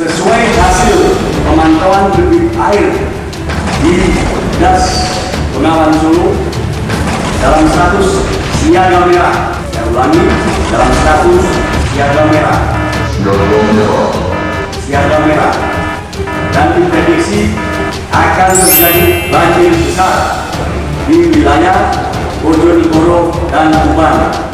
sesuai hasil pemantauan debit air di Das Bengawan Solo dalam status siaga merah. Saya ulangi, dalam status siaga merah. Siaga merah. Dan diprediksi akan terjadi banjir besar di wilayah Bojonegoro dan Tuban.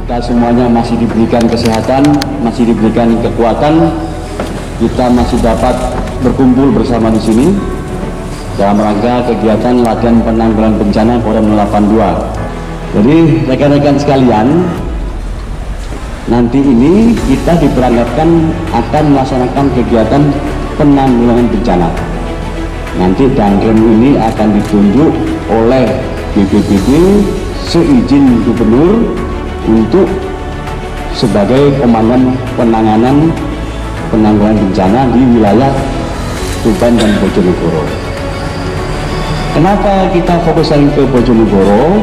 Kita semuanya masih diberikan kesehatan, masih diberikan kekuatan, kita masih dapat berkumpul bersama di sini dalam rangka kegiatan latihan penanggulangan bencana Korem 82. Jadi rekan-rekan sekalian, nanti ini kita diperangkatkan akan melaksanakan kegiatan penanggulangan bencana. Nanti Danrem ini akan ditunjuk oleh BPBD seizin gubernur untuk sebagai komandan penanganan penanggulangan bencana di wilayah Tuban dan Bojonegoro. Kenapa kita fokuskan ke Bojonegoro?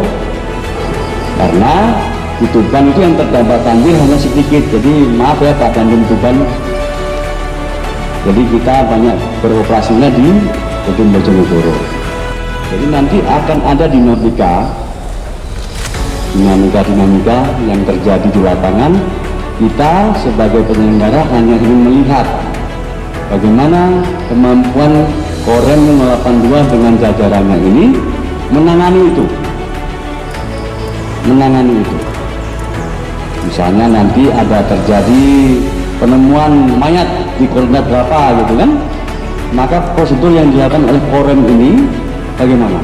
Karena di Tuban itu yang terdampak banjir hanya sedikit. Jadi maaf ya Pak Dandim Tuban. Jadi kita banyak beroperasinya di Bojonegoro. Jadi nanti akan ada dinamika yang terjadi di lapangan. Kita sebagai penyelenggara hanya ingin melihat bagaimana kemampuan Korem 82 dengan jajarannya ini menangani itu. Misalnya nanti ada terjadi penemuan mayat di koordinat berapa gitu kan, maka prosedur yang dilakukan oleh Korem ini bagaimana?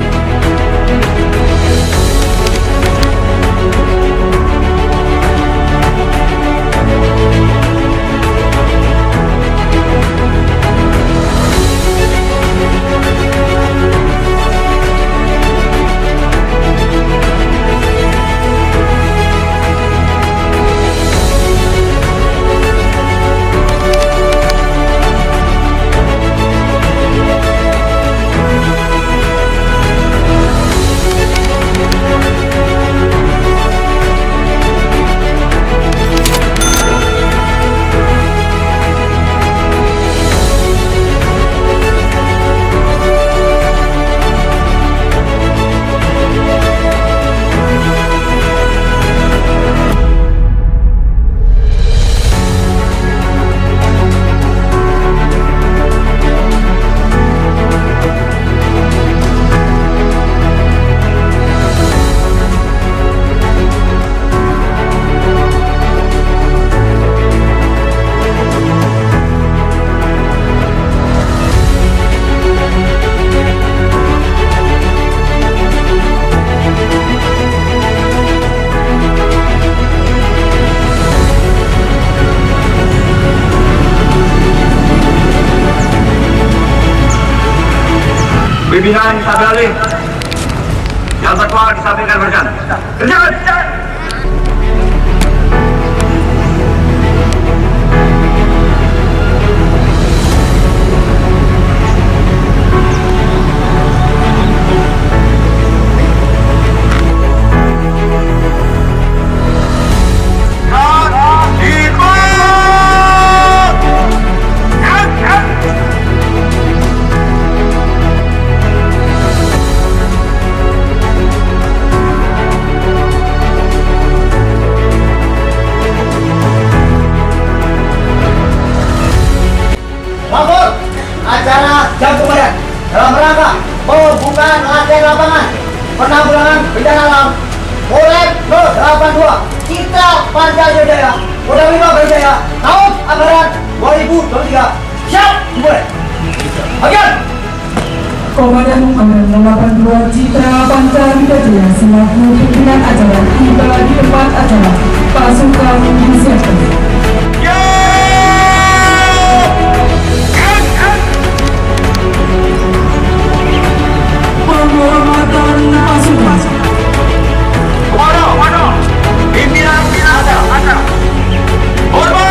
Pimpinan kita beralih. Yang terkeluar disampaikan berjan. Kerjakan! acara jam komandan dalam rangka pembukaan latihan lapangan penanggulangan bencana alam Korem 082 Citra Pancajaya Kodam 5 Brawijaya tahun anggaran 2023. Siap, dimulai. Bagian. Komandan Angkatan 82 Citra Pancajaya selaku pimpinan acara tiba di tempat acara. Pasukan disiapkan. Penghormatan pasukan. Komando, pimpinan ada. Hormat!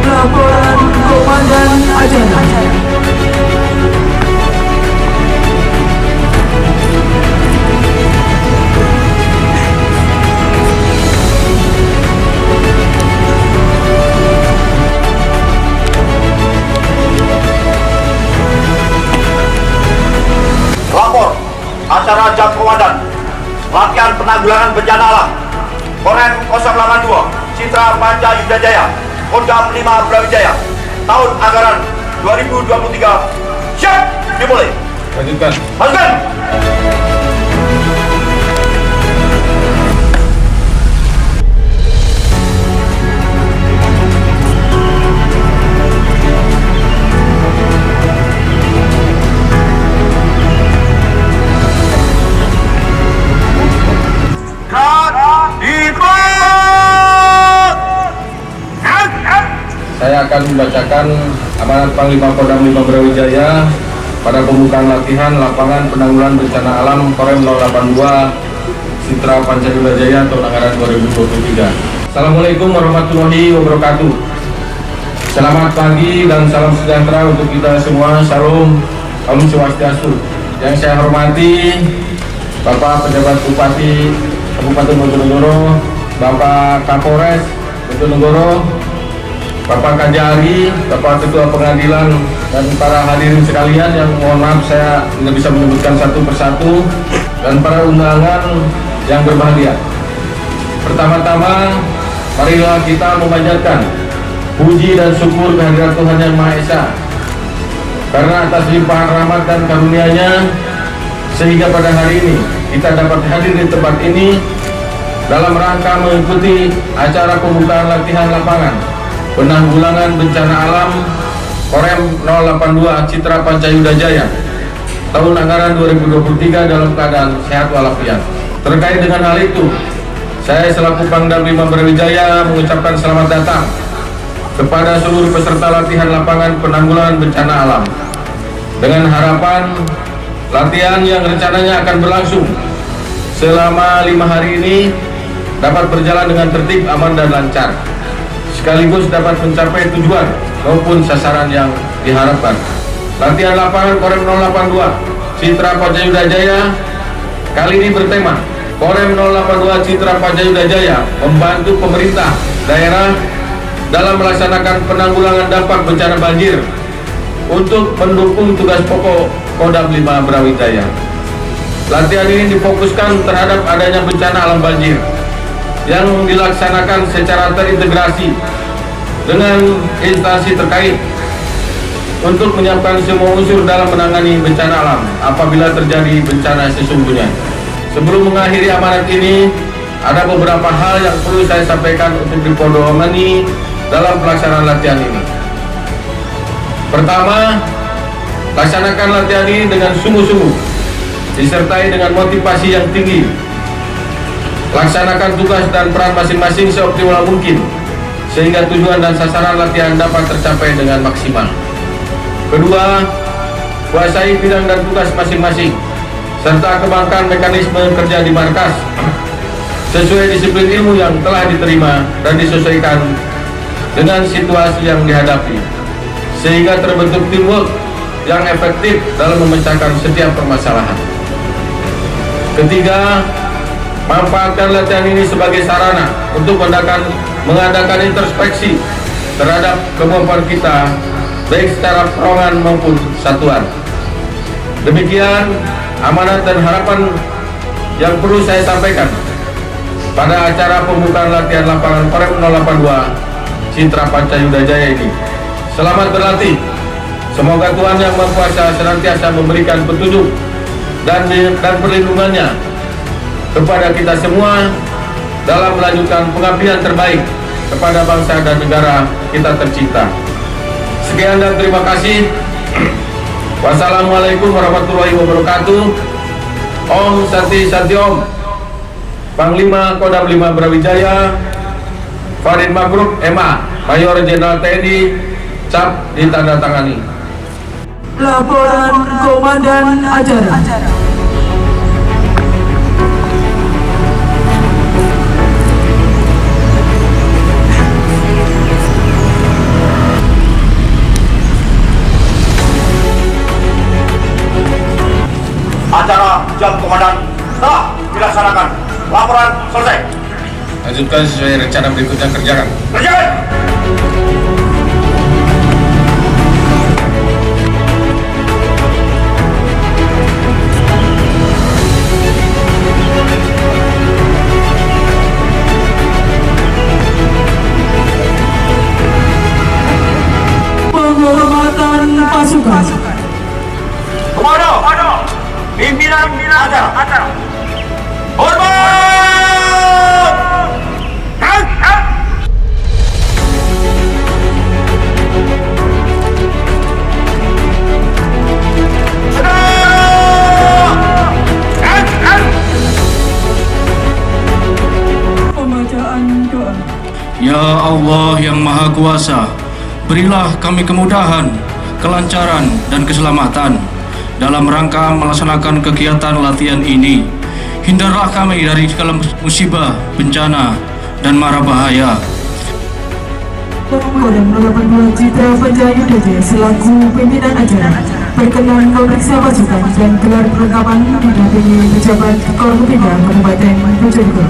Laporan Komandan Ajana. Lapor, acara jam komandan, latihan penanggulangan bencana alam, Korem 082, Citra Pancajaya, Kodam 5 Brawijaya, tahun anggaran 2023. Siap, dimulai. Lanjutkan. Lanjutkan. Saya akan membacakan amanat Panglima Kodam 5 Brawijaya pada pembukaan latihan lapangan penanggulangan bencana alam Korem 082 Citra Pancajaya tahun anggaran 2023. Assalamualaikum warahmatullahi wabarakatuh. Selamat pagi dan salam sejahtera untuk kita semua. Salam, Om Swastiastu. Yang saya hormati Bapak Pejabat Bupati Kabupaten Bojonegoro, Bapak Kapolres Bojonegoro, Bapak Kajari, Bapak Ketua Pengadilan, dan para hadirin sekalian yang mohon maaf saya tidak bisa menyebutkan satu persatu, dan para undangan yang berbahagia. Pertama-tama, marilah kita memanjatkan puji dan syukur kehadirat Tuhan Yang Maha Esa, karena atas limpahan rahmat dan karunia-Nya, sehingga pada hari ini kita dapat hadir di tempat ini dalam rangka mengikuti acara pembukaan latihan lapangan penanggulangan bencana alam Korem 082 Citra Pancajaya tahun anggaran 2023 dalam keadaan sehat walafiat. Terkait dengan hal itu, saya selaku Pangdam 5 Brawijaya mengucapkan selamat datang kepada seluruh peserta latihan lapangan penanggulangan bencana alam, dengan harapan latihan yang rencananya akan berlangsung selama 5 hari ini dapat berjalan dengan tertib, aman, dan lancar, sekaligus dapat mencapai tujuan maupun sasaran yang diharapkan. Latihan lapangan Korem 082 Citra Pancajaya kali ini bertema Korem 082 Citra Pancajaya membantu pemerintah daerah dalam melaksanakan penanggulangan dampak bencana banjir untuk mendukung tugas pokok Kodam 5 Brawijaya. Latihan ini difokuskan terhadap adanya bencana alam banjir yang dilaksanakan secara terintegrasi dengan instansi terkait untuk menyiapkan semua unsur dalam menangani bencana alam apabila terjadi bencana sesungguhnya. Sebelum mengakhiri amanat ini, ada beberapa hal yang perlu saya sampaikan untuk dipedomani dalam pelaksanaan latihan ini. Pertama, laksanakan latihan ini dengan sungguh-sungguh, disertai dengan motivasi yang tinggi. Laksanakan tugas dan peran masing-masing seoptimal mungkin, sehingga tujuan dan sasaran latihan dapat tercapai dengan maksimal. Kedua, kuasai bidang dan tugas masing-masing, serta kembangkan mekanisme kerja di markas sesuai disiplin ilmu yang telah diterima dan disesuaikan dengan situasi yang dihadapi, sehingga terbentuk teamwork yang efektif dalam memecahkan setiap permasalahan. Ketiga, manfaatkan latihan ini sebagai sarana untuk mengadakan introspeksi terhadap kemampuan kita baik secara perorangan maupun satuan. Demikian amanat dan harapan yang perlu saya sampaikan pada acara pembukaan latihan lapangan Korem 082 Citra Panca Yudajaya ini. Selamat berlatih. Semoga Tuhan Yang Maha Kuasa senantiasa memberikan petunjuk dan perlindungannya kepada kita semua dalam melanjutkan pengabdian terbaik kepada bangsa dan negara kita tercinta. Sekian dan terima kasih. Wassalamualaikum warahmatullahi wabarakatuh. Om Santi Santi Om. Panglima Kodam 5 Brawijaya Farid Mabruk MA, Mayor Jenderal TNI, cap ditandatangani. Laporan Komandan Ajaran. Acara jam komandan telah dilaksanakan. Laporan selesai. Lanjutkan sesuai rencana berikutnya, kerjakan. Kerjakan. Penghormatan pasukan. Komando, pimpinan acara. Hormat! Pembacaan doa. Ya Allah yang Maha Kuasa, berilah kami kemudahan, kelancaran, dan keselamatan dalam rangka melaksanakan kegiatan latihan ini. Hindarlah kami dari segala musibah, bencana, dan mara bahaya. Kodam 082 Citra Panca Yudajaya selaku pimpinan acara berkenan memeriksa pasukan dan gelar perlengkapan didampingi pejabat Korpimda Kabupaten Bojonegoro.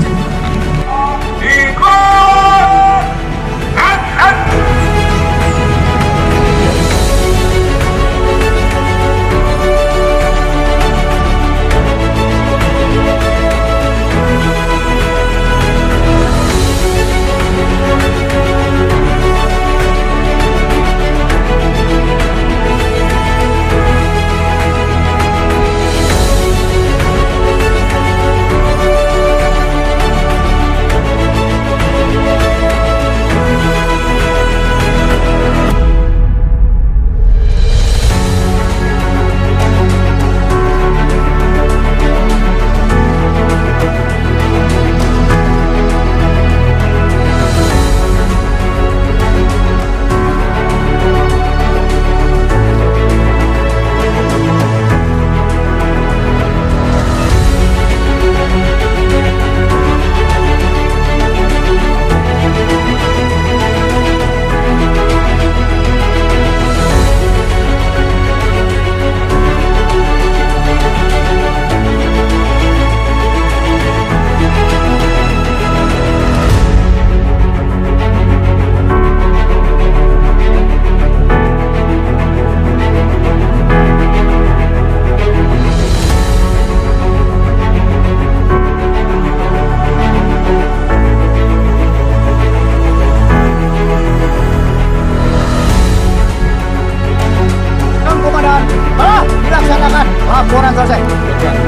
Laporan selesai.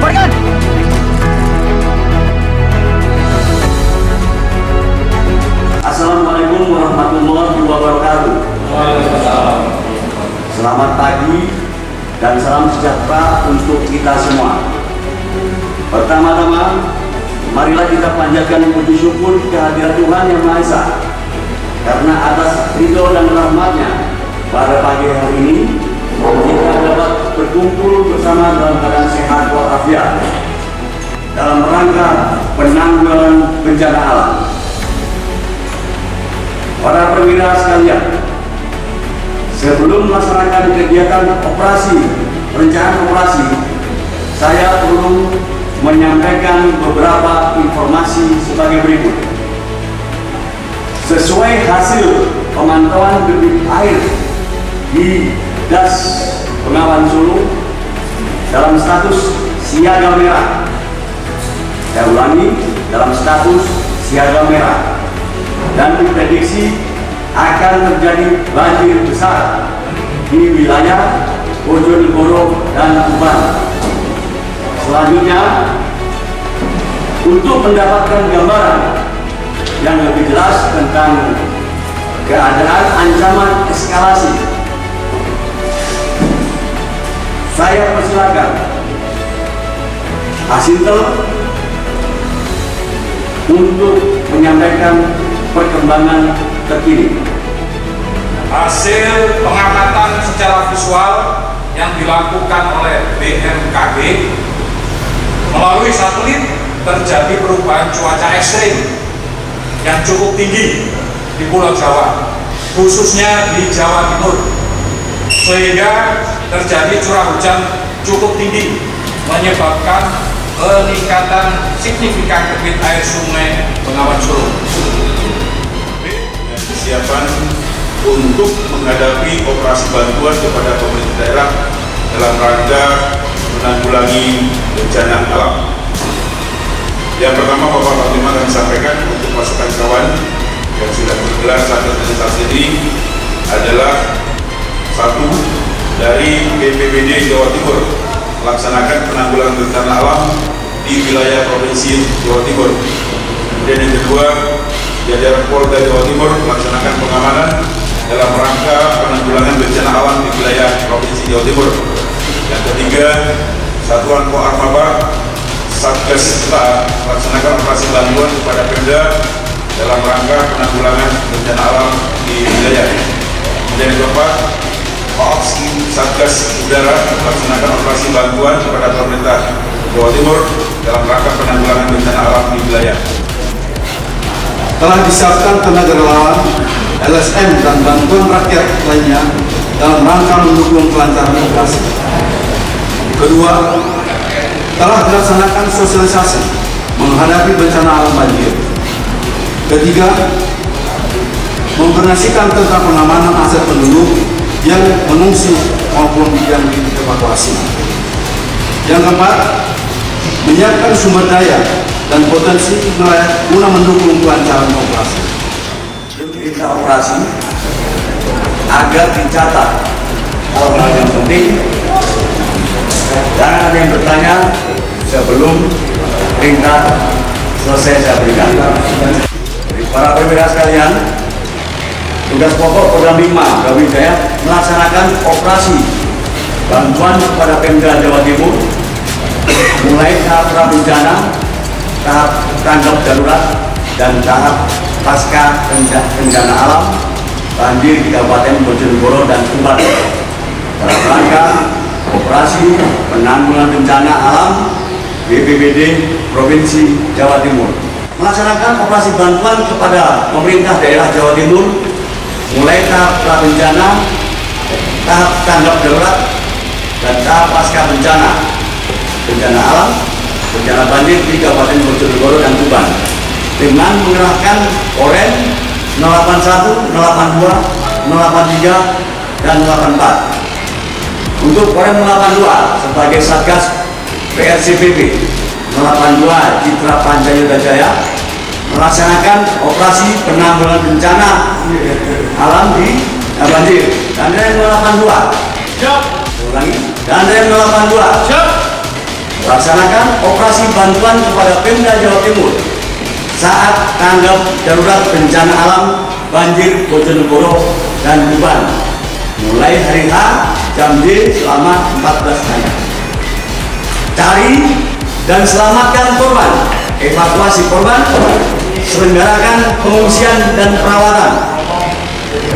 Pergan. Assalamualaikum warahmatullahi wabarakatuh. Selamat pagi dan salam sejahtera untuk kita semua. Pertama-tama, marilah kita panjatkan puji syukur kehadirat Tuhan Yang Maha Esa, karena atas ridho dan rahmat-Nya pada pagi hari ini kita dapat berkumpul bersama dalam keadaan sehat walafiat dalam rangka penanggulangan bencana alam. Para perwira sekalian, sebelum melaksanakan kegiatan rencana operasi, saya perlu menyampaikan beberapa informasi sebagai berikut. Sesuai hasil pemantauan debit air di Das Bengawan Solo dalam status siaga merah. Saya ulangi, dalam status siaga merah, dan diprediksi akan terjadi banjir besar di wilayah Bojonegoro dan Tuban. Selanjutnya, untuk mendapatkan gambaran yang lebih jelas tentang keadaan ancaman eskalasi, saya persilakan Asintel untuk menyampaikan perkembangan terkini. Hasil pengamatan secara visual yang dilakukan oleh BMKG melalui satelit, terjadi perubahan cuaca ekstrim yang cukup tinggi di Pulau Jawa, khususnya di Jawa Timur, sehingga terjadi curah hujan cukup tinggi, menyebabkan peningkatan signifikan debit air Sungai Bengawan Solo. Kesiapan untuk menghadapi operasi bantuan kepada pemerintah daerah dalam rangka menanggulangi bencana alam. Yang pertama, Bapak Panglima kami sampaikan untuk pasukan kawan yang sudah bergelar saat ini adalah satu, dari BPBD Jawa Timur melaksanakan penanggulangan bencana alam di wilayah Provinsi Jawa Timur. Kemudian yang kedua, jajaran Polda Jawa Timur melaksanakan pengamanan dalam rangka penanggulangan bencana alam di wilayah Provinsi Jawa Timur. Yang ketiga, Satuan Koarmaba Satgas melaksanakan operasi bantuan kepada Pemda dalam rangka penanggulangan bencana alam di wilayah. Kemudian yang keempat, Koopsi Satgas Udara melaksanakan operasi bantuan kepada pemerintah Jawa Timur dalam rangka penanggulangan bencana alam di wilayah. Telah disiapkan tenaga relawan, LSM dan bantuan rakyat lainnya dalam rangka mendukung kelancaran operasi. Kedua, telah dilaksanakan sosialisasi menghadapi bencana alam banjir. Ketiga, membernasionalkan tentang pengamanan aset penduduk yang mengungsi maupun yang dievakuasi. Yang keempat, menyiapkan sumber daya dan potensi wilayah guna mendukung kelancaran operasi. Perintah operasi agar dicatat hal-hal yang penting. Jangan ada yang bertanya sebelum perintah selesai saya berikan. Jadi, para perwira sekalian, tugas pokok Kodam 5 Brawijaya melaksanakan operasi bantuan kepada Pemda Jawa Timur mulai tahap prabencana, tahap tanggap darurat, dan tahap pasca bencana alam banjir di Kabupaten Bojonegoro dan Tuban dalam rangka operasi penanggulangan bencana alam BPBD Provinsi Jawa Timur. Melaksanakan operasi bantuan kepada pemerintah daerah Jawa Timur mulai tahap prabencana, tahap tanggap darurat, dan tahap pasca bencana alam, bencana banjir di Kabupaten Bojonegoro dan Tuban dengan mengerahkan Oren 081, 082, 083, dan 84. Untuk Oren 082 sebagai Satgas PRCPP 082 Citra Pancayuda Jaya melaksanakan operasi penanggulangan bencana alam di banjir. Dan Rem 082 ulangi, dan Rem 082 melaksanakan operasi bantuan kepada Pemda Jawa Timur saat tanggap darurat bencana alam banjir Bojonegoro dan Tuban mulai hari H jam D selama 14 hari. Cari dan selamatkan korban, evakuasi korban, selenggarakan pengungsian dan perawatan,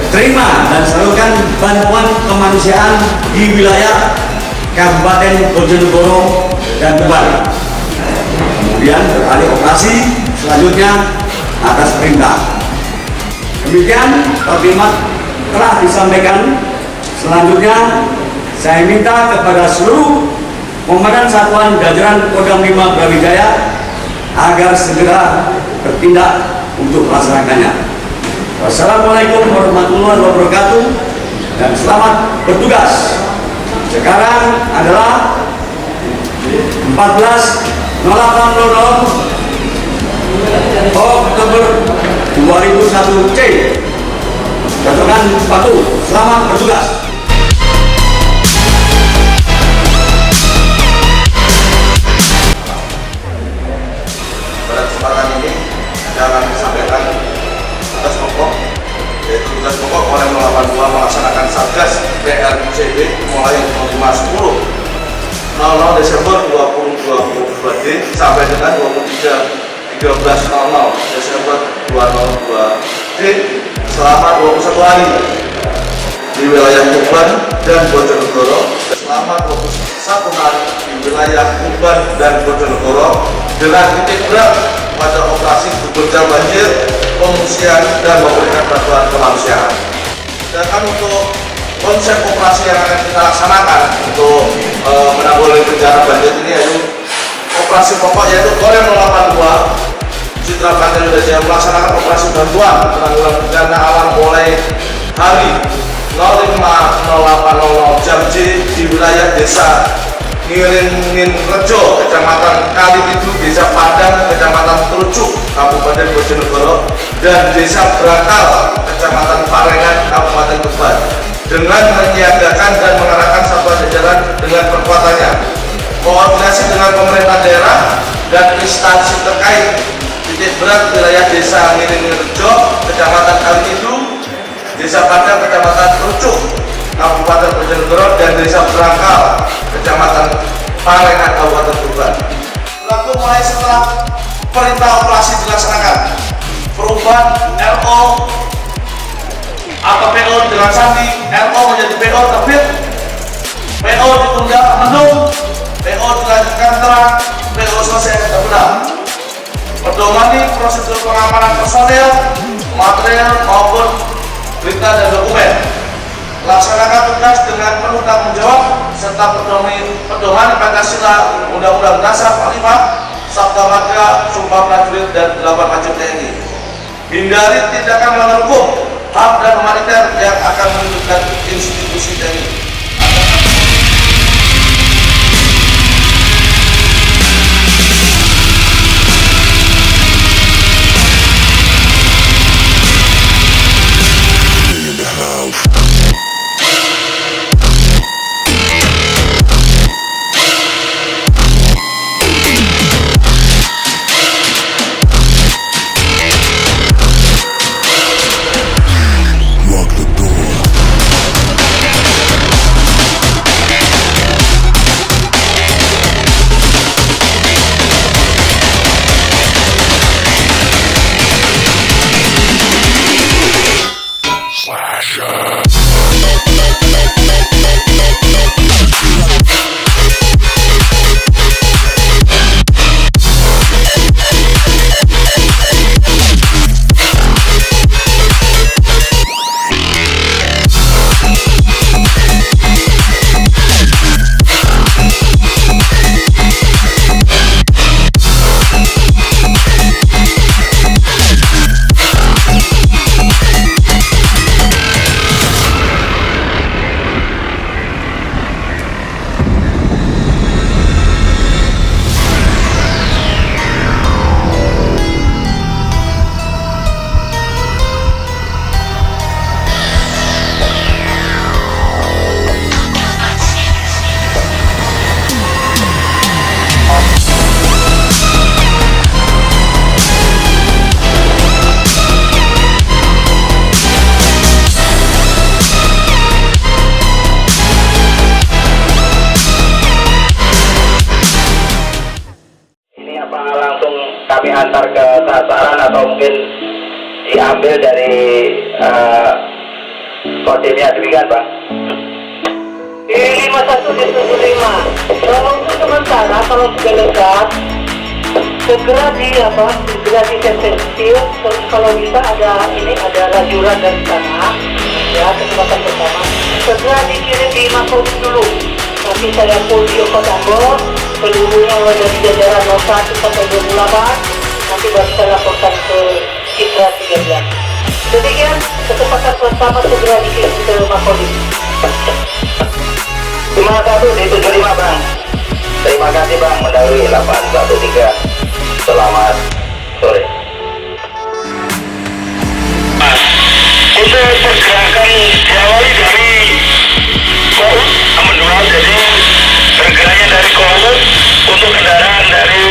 terima dan salurkan bantuan kemanusiaan di wilayah Kabupaten Bojonegoro dan Tuban. Kemudian beralih operasi selanjutnya atas perintah. Demikian Pak telah disampaikan. Selanjutnya saya minta kepada seluruh komandan satuan jajaran Kodam 5 Brawijaya agar segera bertindak untuk melaksanakannya. Wassalamualaikum warahmatullahi wabarakatuh. dan selamat bertugas. Sekarang adalah 14.08.00 Oktober 2001 C. Jatuhkan sepatu. Selamat bertugas. Pada kesempatan ini saya akan sampaikan tugas pokok, yaitu tugas pokok Korem 082 melaksanakan Satgas PRCB mulai 5/10/00 Desember 2022 D sampai dengan 13/13/00 Desember 2022 D selama 21 hari di wilayah Tuban dan Bojonegoro, selama 21 hari di wilayah Tuban dan Bojonegoro dengan titik berat pada operasi bencana banjir, pengungsian dan memberikan bantuan kemanusiaan. Sedangkan untuk konsep operasi yang akan kita laksanakan untuk menanggulangi bencana banjir ini yaitu operasi pokok yaitu Korem 082 Citra Banten Indonesia melaksanakan operasi bantuan penanggulangan bencana alam mulai hari 05.08.00 jam J di wilayah desa Ngiringin Rejo, Kecamatan Kalipidu, Desa Padang, Kecamatan Terucuk, Kabupaten Bojonegoro, dan Desa Brakal, Kecamatan Parengan, Kabupaten Tuban, dengan menyiagakan dan mengarahkan satuan jajaran dengan perkuatannya, koordinasi dengan pemerintah daerah dan instansi terkait. Titik berat wilayah Desa Ngiringin Rejo, Kecamatan Kalipidu, Desa Padang, Kecamatan Terucuk, Kabupaten Bojonegoro, dan Desa Brakal, Kecamatan Parengan, Kabupaten Tuban. Berlaku mulai setelah perintah operasi dilaksanakan, perubahan RO atau PO dengan sandi, RO menjadi PO terbit, PO ditunda mendung, PO dilanjutkan terang, PO selesai terbelah. Pedomani prosedur pengamanan personil, material maupun berita dan dokumen. Laksanakan tugas dengan penuh tanggung jawab serta pedomani Pancasila, Undang-Undang Dasar 45, Sabta Marga, Sumpah Prajurit, dan 8 Wajib TNI. Hindari tindakan melanggar hukum, HAM dan humaniter yang akan menunjukkan institusi TNI. Kami antar ke sasaran atau mungkin diambil dari kodenya, demikian Pak. Di 5175 kalau untuk sementara kalau sudah lengkap segera disensitif, terus kalau bisa ada lajuran dari sana ya, kesempatan pertama segera dikirim di Makodim dulu. Nanti saya full di Kota seluruhnya dari jajaran 01 sampai 28, nanti baru saya laporkan ke Citra 13. Demikian kesempatan pertama segera dikirim ke Makodim. 51 di 75 Bang. Terima kasih Bang mendahului 813. Selamat sore. Untuk pergerakan diawali dari Kout Amun 2, jadi bergeraknya dari Kout untuk kendaraan dari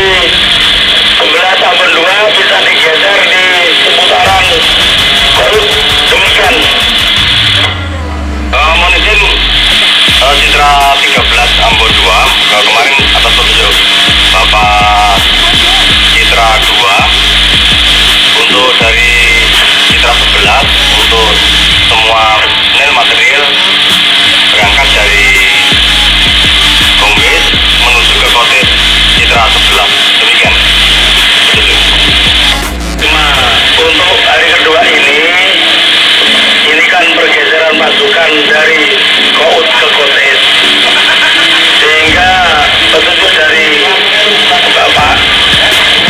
11 Amun 2 bisa digeser di seputaran Kout. Demikian. Mohon izin Citra 13 Ambon 2 kemarin atas petunjuk Bapak Citra 2 untuk dari Citra 11 untuk semua personel material berangkat dari Kongbes menuju ke Kotet Citra 11. Demikian. Cuma untuk hari kedua ini kan pergeseran pasukan dari Kout ke Kotet, sehingga petunjuk dari Bapak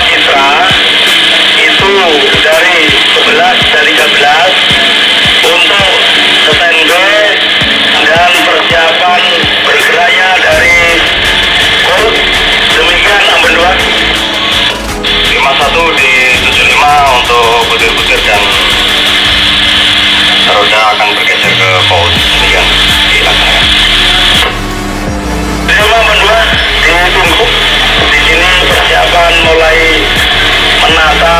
Citra itu dari 11 dan 13 untuk standby dan persiapan bergeraknya dari Kout. Demikian Ambon 2. 51 di 75 untuk butir-butir dan roda akan bergeser ke Kout. Demikian dilaksanakan. 75 berdua ditunggu di sini persiapan mulai menata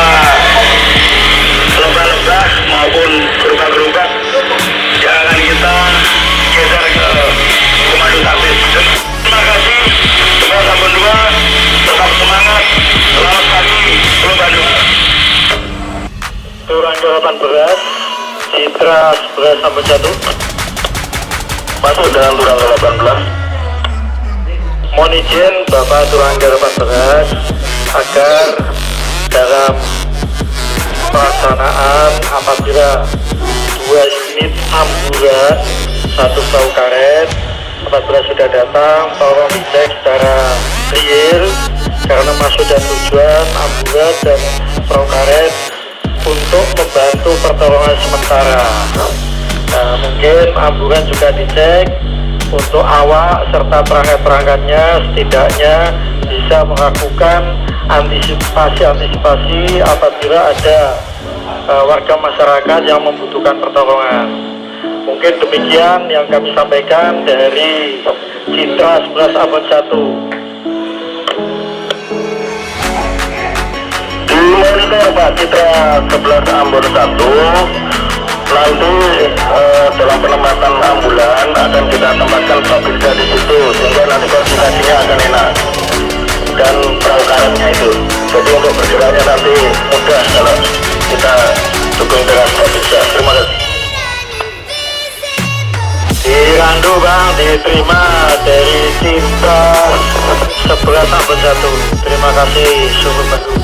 lebah-lebah maupun gerobak-gerobak yang akan kita geser ke komando taktis. Terima kasih kepada Ambon 2, tetap semangat, selamat pagi, Pulau Bandung. Turangga 18, Citra 11 Ambon 1 masuk dalam Turangga 18. Mohon izin Bapak Turangga 18 agar dalam pelaksanaan apabila 2 unit ambulan 1 perahu karet apabila sudah datang tolong dicek secara real karena maksud dan tujuan ambulan dan perahu karet untuk membantu pertolongan sementara. Nah, mungkin ambulan juga dicek untuk awak serta perangkat-perangkatnya setidaknya bisa melakukan antisipasi apabila ada warga masyarakat yang membutuhkan pertolongan. Mungkin demikian yang kami sampaikan dari Citra 11 Ambon 1. Di monitor Pak Citra 11 Ambon 1 nanti dalam penempatan ambulan akan kita tempatkan babinsa di situ sehingga nanti koordinasinya akan enak dan perahu karetnya itu. Jadi untuk bergeraknya nanti mudah kalau kita dukung dengan babinsa. Terima kasih. Di Randu Bang diterima dari Citra 11 Ambon 1. Terima kasih Sobat Bandung.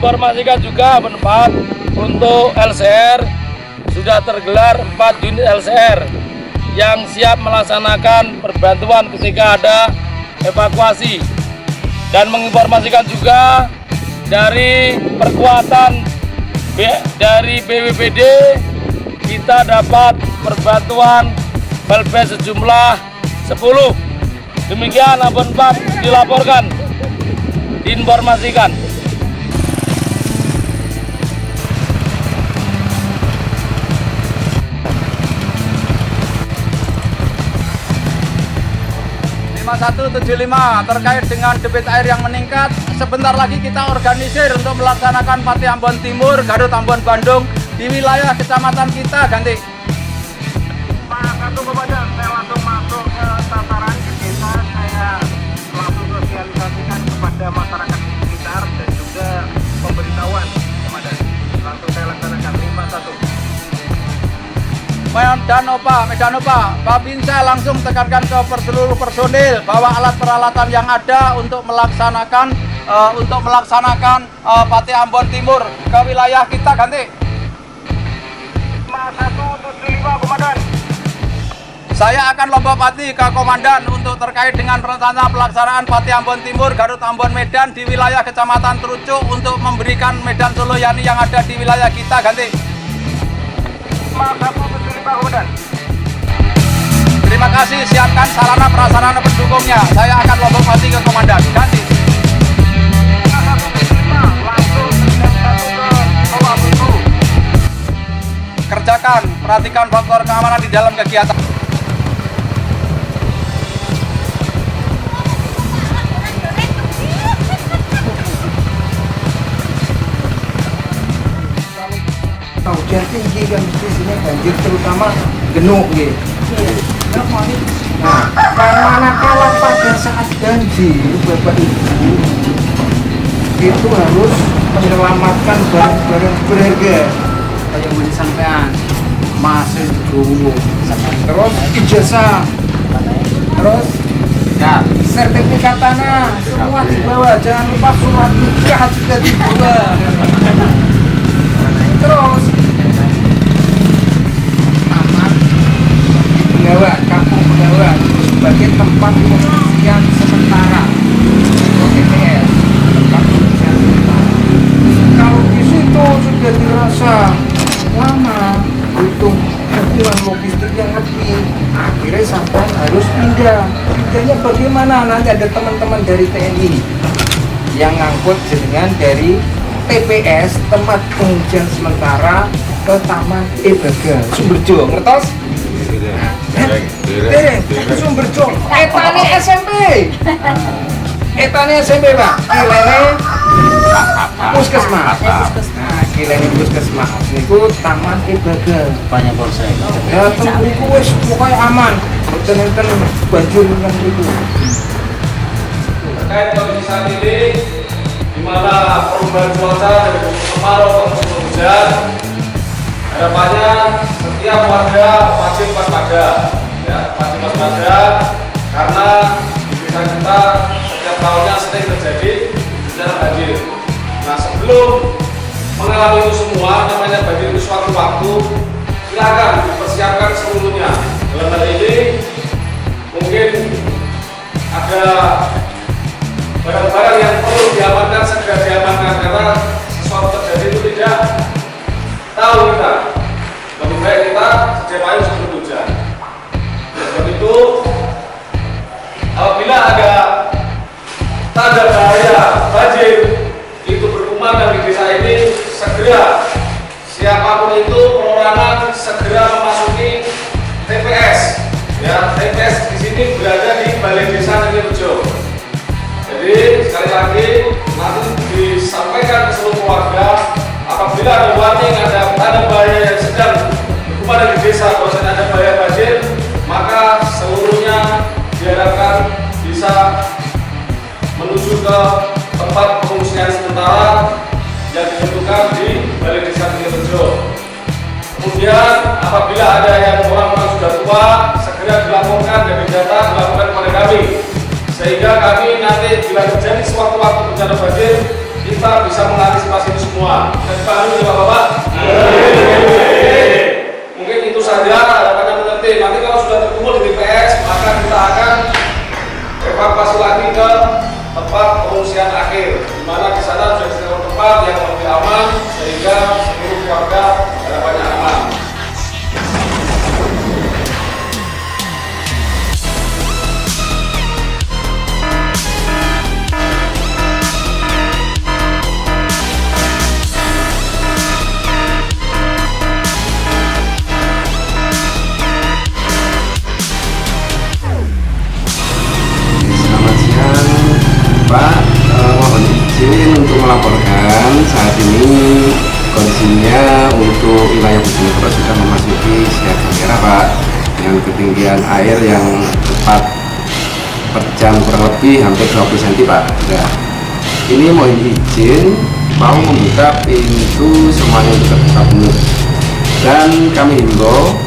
Menginformasikan juga Menpat untuk LCR sudah tergelar 4 unit LCR yang siap melaksanakan perbantuan ketika ada evakuasi, dan menginformasikan juga dari perkuatan dari BPBD kita dapat perbantuan pelbes sejumlah 10. Demikian Ambon 4 dilaporkan, diinformasikan. terkait dengan debit air yang meningkat. Sebentar lagi kita organisir untuk melaksanakan Pati Ambon Timur, Garut Ambon Bandung di wilayah kecamatan kita ganti. Pak Satu Komandan, saya langsung masuk ke sasaran di desa, saya langsung sosialisasikan kepada masyarakat di sekitar dan juga pemberitahuan Komandan. Langsung saya laksanakan 51. Medan Opa, Babinsa langsung tekankan ke seluruh personil bawa alat peralatan yang ada untuk melaksanakan Pati Ambon Timur ke wilayah kita ganti. 5175 Komandan. Saya akan lomba Pati ke Komandan untuk terkait dengan rencana pelaksanaan Pati Ambon Timur, Garut Ambon Medan di wilayah Kecamatan Terucuk untuk memberikan Medan Solo Yani yang ada di wilayah kita ganti. 5175 Komandan. Terima kasih, siapkan sarana prasarana pendukungnya. Saya akan lomba Pati ke Komandan ganti. 5175 langsung sedang satu ke bawah buku. Kerjakan, perhatikan faktor keamanan di dalam kegiatan. Hujan tinggi kan di sini banjir, terutama genuk gitu. Nah, manakala pada saat banjir Bapak Ibu itu harus menyelamatkan barang-barang berharga kayak yang sampean masih dulu, terus ijazah, terus ya sertifikat tanah semua dibawa, jangan lupa surat nikah juga dibawa. Terus kampung Begawan sebagai tempat pengungsian sementara TPS, tempat pengungsian sementara. Kalau di situ sudah dirasa lama, butuh kebutuhan logistik yang lebih, akhirnya sampai harus pindah. Pindahnya bagaimana? Nanti ada teman-teman dari TNI yang ngangkut jenengan dari TPS, tempat pengungsian sementara, ke Taman Ebaga Sumberjo, ngertos? Sumberjo, etane SMP. Etane SMP, Pak. Kilene Puskesmas. Nah, kilene Puskesmas niku Taman Ebaga. Banyak polsek. Ya, tembuku wis pokoke aman. Boten-enten banjir nang niku. Terkait kondisi saat ini, di mana perubahan cuaca dari kemarau ke musim hujan, harapannya setiap warga wajib waspada, karena di desa kita setiap tahunnya sering terjadi bencana banjir. Nah, sebelum mengalami itu semua, namanya banjir itu suatu waktu, silakan dipersiapkan seluruhnya. Dalam hal ini mungkin ada barang-barang yang perlu diamankan, segera diamankan, karena sesuatu terjadi itu tidak tahu kita. Lebih baik kita sedia payung sebelum hujan. Sebab itu, apabila ada tanda bahaya banjir itu berkumandang di desa ini, segera siapapun itu perorangan segera memasuki TPS. Ya, TPS di sini berada di Balai Desa Negerirejo. Jadi sekali lagi nanti disampaikan ke seluruh keluarga, apabila ada warning, ada tanda bahaya yang sedang berkumandang di desa, bahwa ada bahaya banjir, maka seluruhnya diharapkan bisa menuju ke tempat pengungsian sementara yang ditentukan di Balai Desa Negerirejo. Kemudian apabila ada yang orang-orang sudah tua, segera dilaporkan dan didata dilaporkan kepada kami, sehingga kami nanti bila terjadi sewaktu-waktu bencana banjir kita bisa mengantisipasi itu semua. Dan dipahami ya Bapak? Mungkin itu saja harapannya mengerti. Nanti kalau sudah terkumpul di TPS, maka kita akan evakuasi lagi ke tempat pengungsian akhir, di mana di sana sudah disediakan tempat yang lebih aman sehingga seluruh keluarga harapannya aman. Selamat siang Pak, mohon izin untuk melaporkan saat ini kondisinya untuk wilayah Bojonegoro sudah memasuki siaga merah Pak, dengan ketinggian air yang tepat per jam kurang lebih hampir 20 cm Pak. Nah, ini mohon izin mau membuka pintu semuanya untuk terbuka penuh, dan kami himbau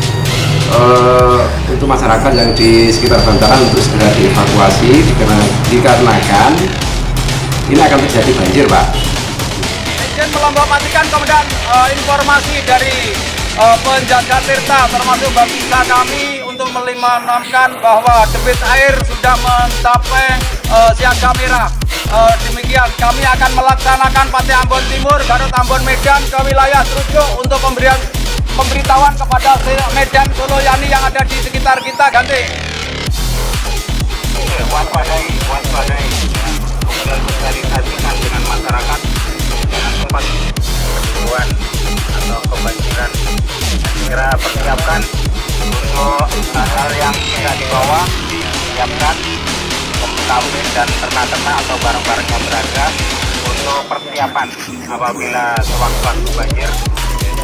untuk masyarakat yang di sekitar bantaran untuk segera dievakuasi dikarenakan ini akan terjadi banjir Pak. Izin melambangkan Komandan informasi dari penjaga tirta termasuk babinsa kami untuk melimanamkan bahwa debit air sudah mencapai siaga merah. Demikian kami akan melaksanakan Pati Ambon Timur, Garut Ambon Medan ke wilayah Trucuk untuk pemberitahuan kepada Medan Solo Yani yang ada di sekitar kita. Ganti. Waspadai, kemudian sosialisasikan dengan masyarakat dengan tempat kebutuhan atau kebanjiran. Segera persiapkan untuk hal-hal yang tidak dibawa, siapkan kambing dan ternak-ternak atau barang-barang yang berharga untuk persiapan apabila sewaktu-waktu banjir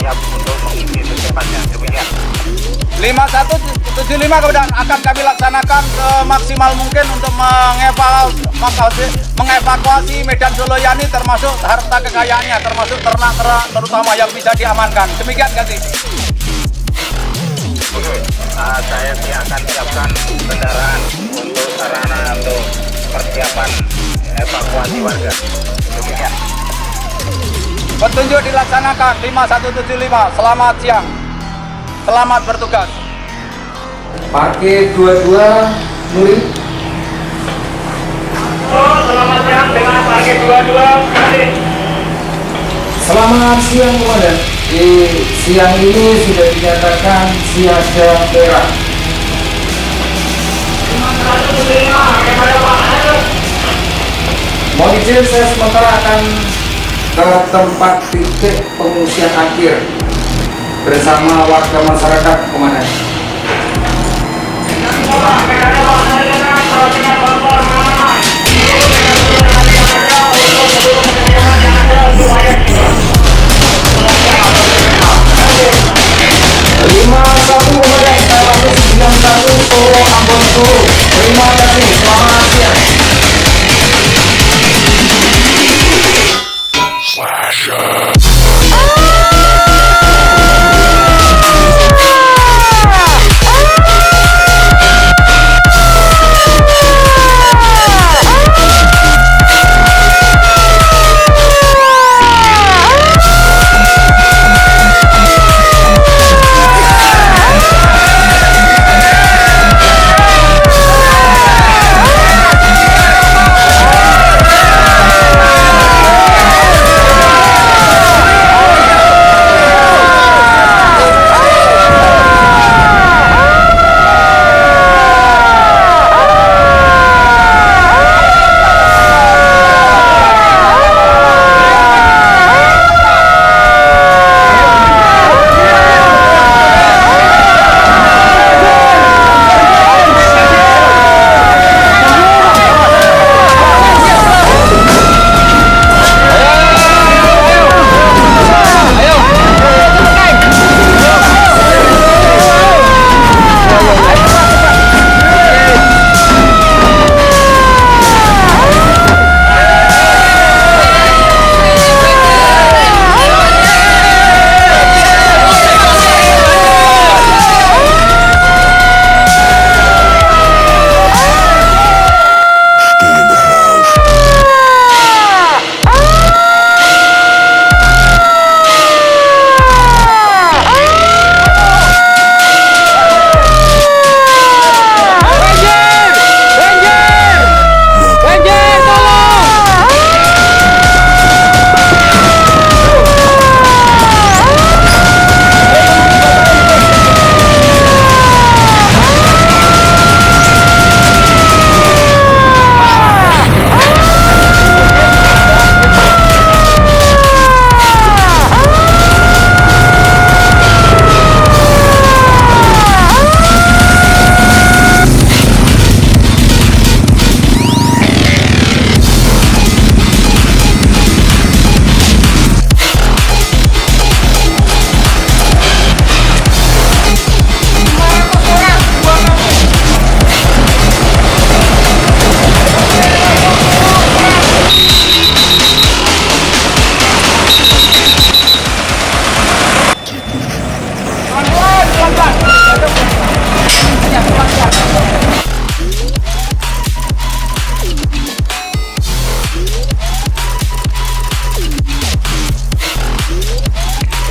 siap untuk mengisi secepatnya. Demikian. 5175 kemudian akan kami laksanakan semaksimal mungkin untuk mengevakuasi Medan Solo Yani termasuk harta kekayaannya, termasuk ternak-ternak terutama yang bisa diamankan. Demikian ganti. Saya akan siapkan kendaraan untuk sarana untuk persiapan evakuasi warga. Demikian. Petunjuk dilaksanakan 5175. Selamat siang. Selamat bertugas. Pakai 22 Nuri. Selamat siang dengan pakai 22. Selamat siang Komandan. Siang ini sudah dinyatakan siaga merah. Mohon izin saya sementara akan ke tempat titik pengungsian akhir bersama warga masyarakat Komandan. Solo Ambon Solo. Terima kasih. Selamat siang.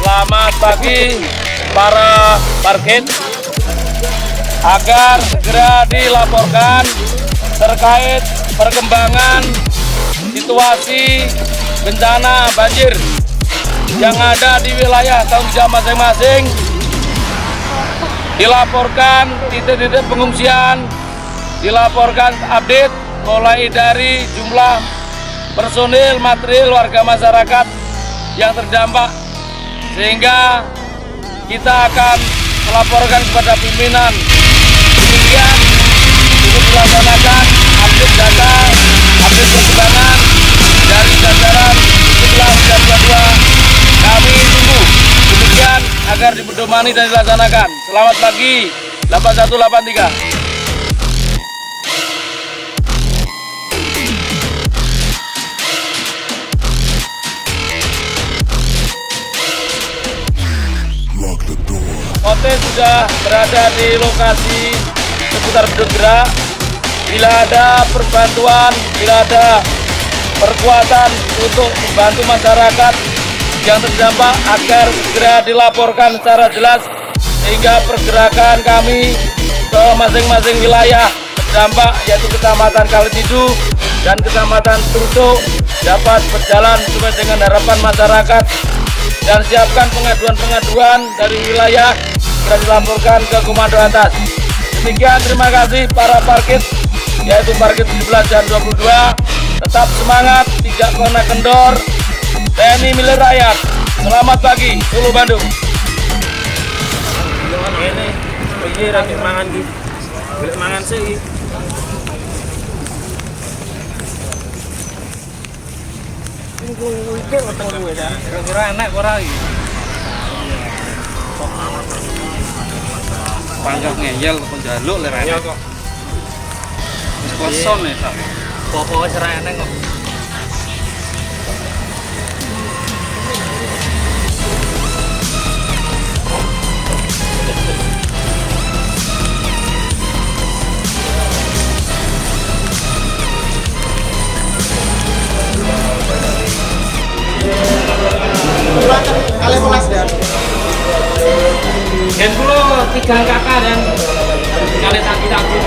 Selamat pagi para parkit, agar segera dilaporkan terkait perkembangan situasi bencana banjir yang ada di wilayah tanggung jawab masing-masing. Dilaporkan titik-titik pengungsian, dilaporkan update mulai dari jumlah personil, material, warga masyarakat yang terdampak, sehingga kita akan melaporkan kepada pimpinan. Demikian untuk dilaksanakan update data, update perkembangan dari jajaran 11 dan 22. Kami tunggu. Demikian agar dipedomani dan dilaksanakan. Selamat pagi 8183. Kote sudah berada di lokasi seputar Bedug Gerak. Bila ada perbantuan, bila ada perkuatan untuk membantu masyarakat yang terdampak, agar segera dilaporkan secara jelas, sehingga pergerakan kami ke masing-masing wilayah terdampak, yaitu Kecamatan Kalitidu dan Kecamatan Trucuk, dapat berjalan sesuai dengan harapan masyarakat. Dan siapkan pengaduan-pengaduan dari wilayah segera dilaporkan ke komando atas. Demikian, terima kasih para parkit, yaitu parkit 17 dan 22. Tetap semangat, tidak pernah kendor. TNI milik rakyat. Selamat pagi, Solo Bandung. Ini lagi mangan di, boleh mangan sih. Kira-kira enak ora iki. Panggah ngeyel kok njaluk lerane kok. Wis kosong ya, Pak. Pokoke wis ora enak kok. Kali kelas dan Gen kulo 3 kakak dan kali taki-taki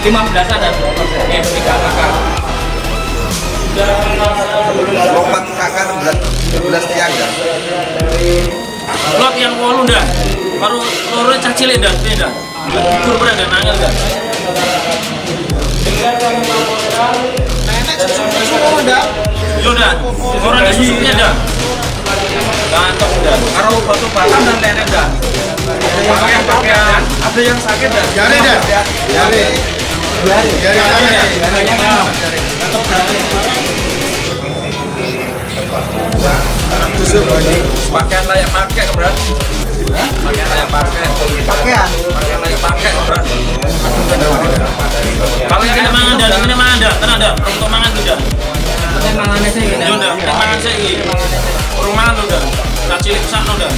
15 ada. 3 kakak. Lompat kakak 11 tiang dah. Lot yang 8 dah. Baru loro cah cilik dah, beda. Ukur berada nangil dah. nenek susu dah. Yo dah. Orang di susunya dah. Ganteng dah. Karo batu batam dan nenek dah. Pakaian ada yang sakit dah. Jari dah. Jari. Pakaian layak pakai berat. Pakaian layak pakai. Pakaian layak pakai berat. Kalau yang kita mangan dah, ini mangan dah, tenang dah. Untuk mangan sudah. Mangannya sih. Sudah, mangan sih. Urung mangan sudah. Tak cilik sana dah.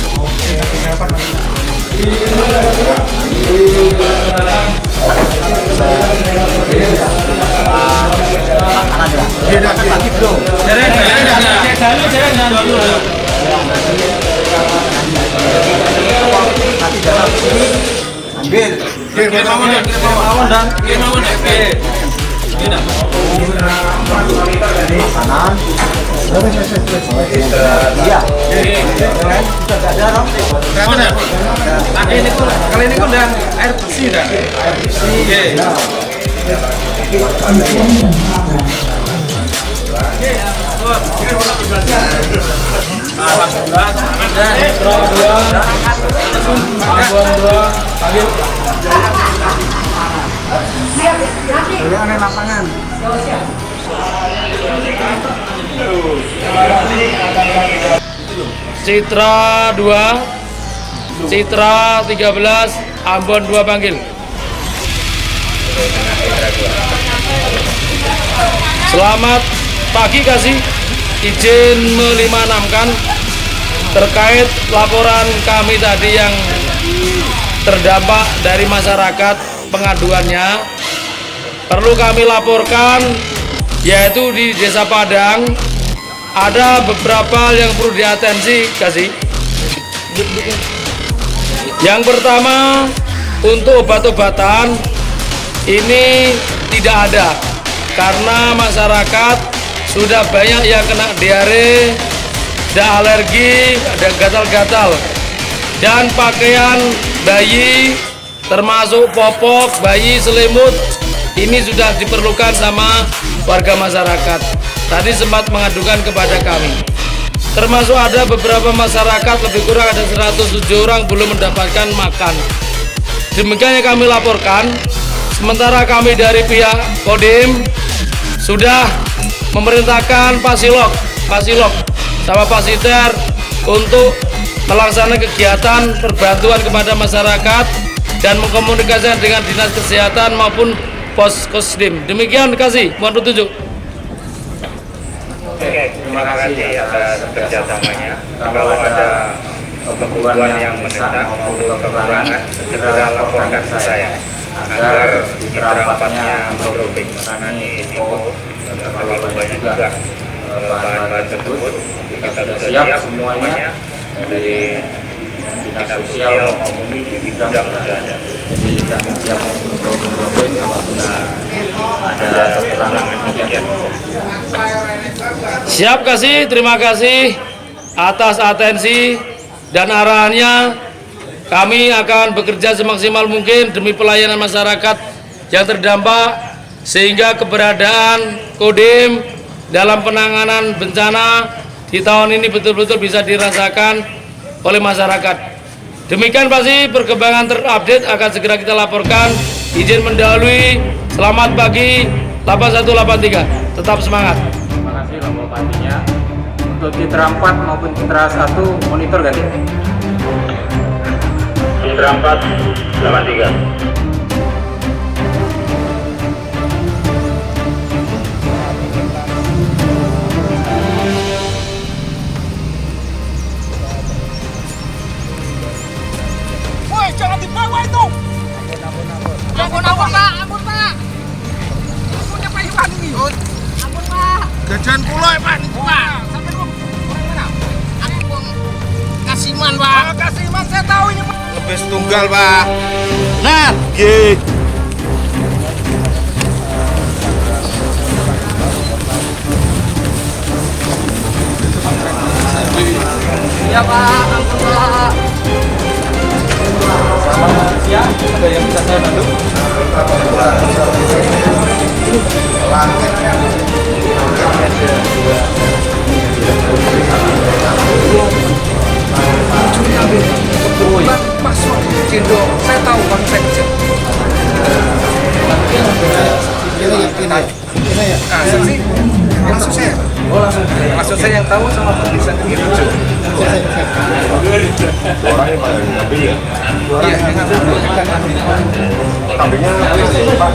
Kali ini udah air bersih dah. Air bersih. Lapangan. Citra 2, Citra 13, Ambon 2 panggil. Selamat pagi Kasih, izin melimanamkan terkait laporan kami tadi yang terdampak dari masyarakat pengaduannya perlu kami laporkan, yaitu di Desa Padang ada beberapa yang perlu diatensi kasih. Yang pertama, untuk obat-obatan ini tidak ada karena masyarakat sudah banyak yang kena diare, ada alergi, ada gatal-gatal, dan pakaian bayi termasuk popok, bayi, selimut ini sudah diperlukan sama warga masyarakat. Tadi sempat mengadukan kepada kami. Termasuk ada beberapa masyarakat, lebih kurang ada 107 orang belum mendapatkan makan. Demikian yang kami laporkan. Sementara kami dari pihak Kodim sudah memerintahkan Pasilok sama Pasiter untuk melaksanakan kegiatan perbantuan kepada masyarakat dan mengkomunikasikan dengan Dinas Kesehatan maupun Poskosdim. Demikian, terima kasih. Mohon petunjuk. Oke, terima kasih atas kerjasamanya. Kalau ada kebutuhan yang mendesak maupun kekurangan, segera laporkan ke saya agar diterapkannya produk menangani info dan kalau banyak juga bahan-bahan tersebut kita sudah siap semuanya dari dinas sosial maupun di bidang sudah ada. Jadi kami siap untuk problem apabila ada kekurangan demikian. Siap kasih, terima kasih atas atensi dan arahannya. Kami akan bekerja semaksimal mungkin demi pelayanan masyarakat yang terdampak sehingga keberadaan Kodim dalam penanganan bencana di tahun ini betul-betul bisa dirasakan oleh masyarakat. Demikian pasti perkembangan terupdate akan segera kita laporkan. Izin mendahului. Selamat pagi 8183. Tetap semangat. Terima kasih Bapak Bupatinya. Untuk Citra 4 maupun Citra 1 monitor ganti. Citra 4 83. Jangan dibawa itu. Ampun Pak, ampun Pak. Punya Pak Iwan ini. Ampun Pak. Gajian kula ya Pak niku Pak. Sampai mana? Aku Kasiman Pak. Oh, Kasiman saya tahu ini Pak. Lebih tunggal Pak. Nah, nggih. Ya Pak, ampun Pak. Siang, ada yang bisa saya bantu? Mas Cendol, saya tahu Bang Sekjen. Ini ya. Langsung sih. Langsung saya. Oh langsung. Maksud saya yang tahu sama tulisan ini lucu. Orang yang paling ngambil ya? Iya, dengan Kambingnya Pak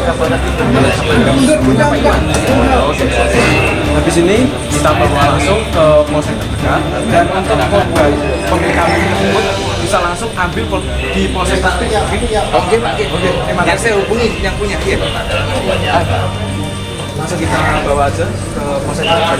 Habis ini kita bawa langsung ke polsek terdekat dan untuk pemilik kambing tersebut bisa langsung ambil di polsek terdekat. Oke, terima kasih. Saya hubungi yang punya dia. Langsung kita bawa aja ke polsek terdekat.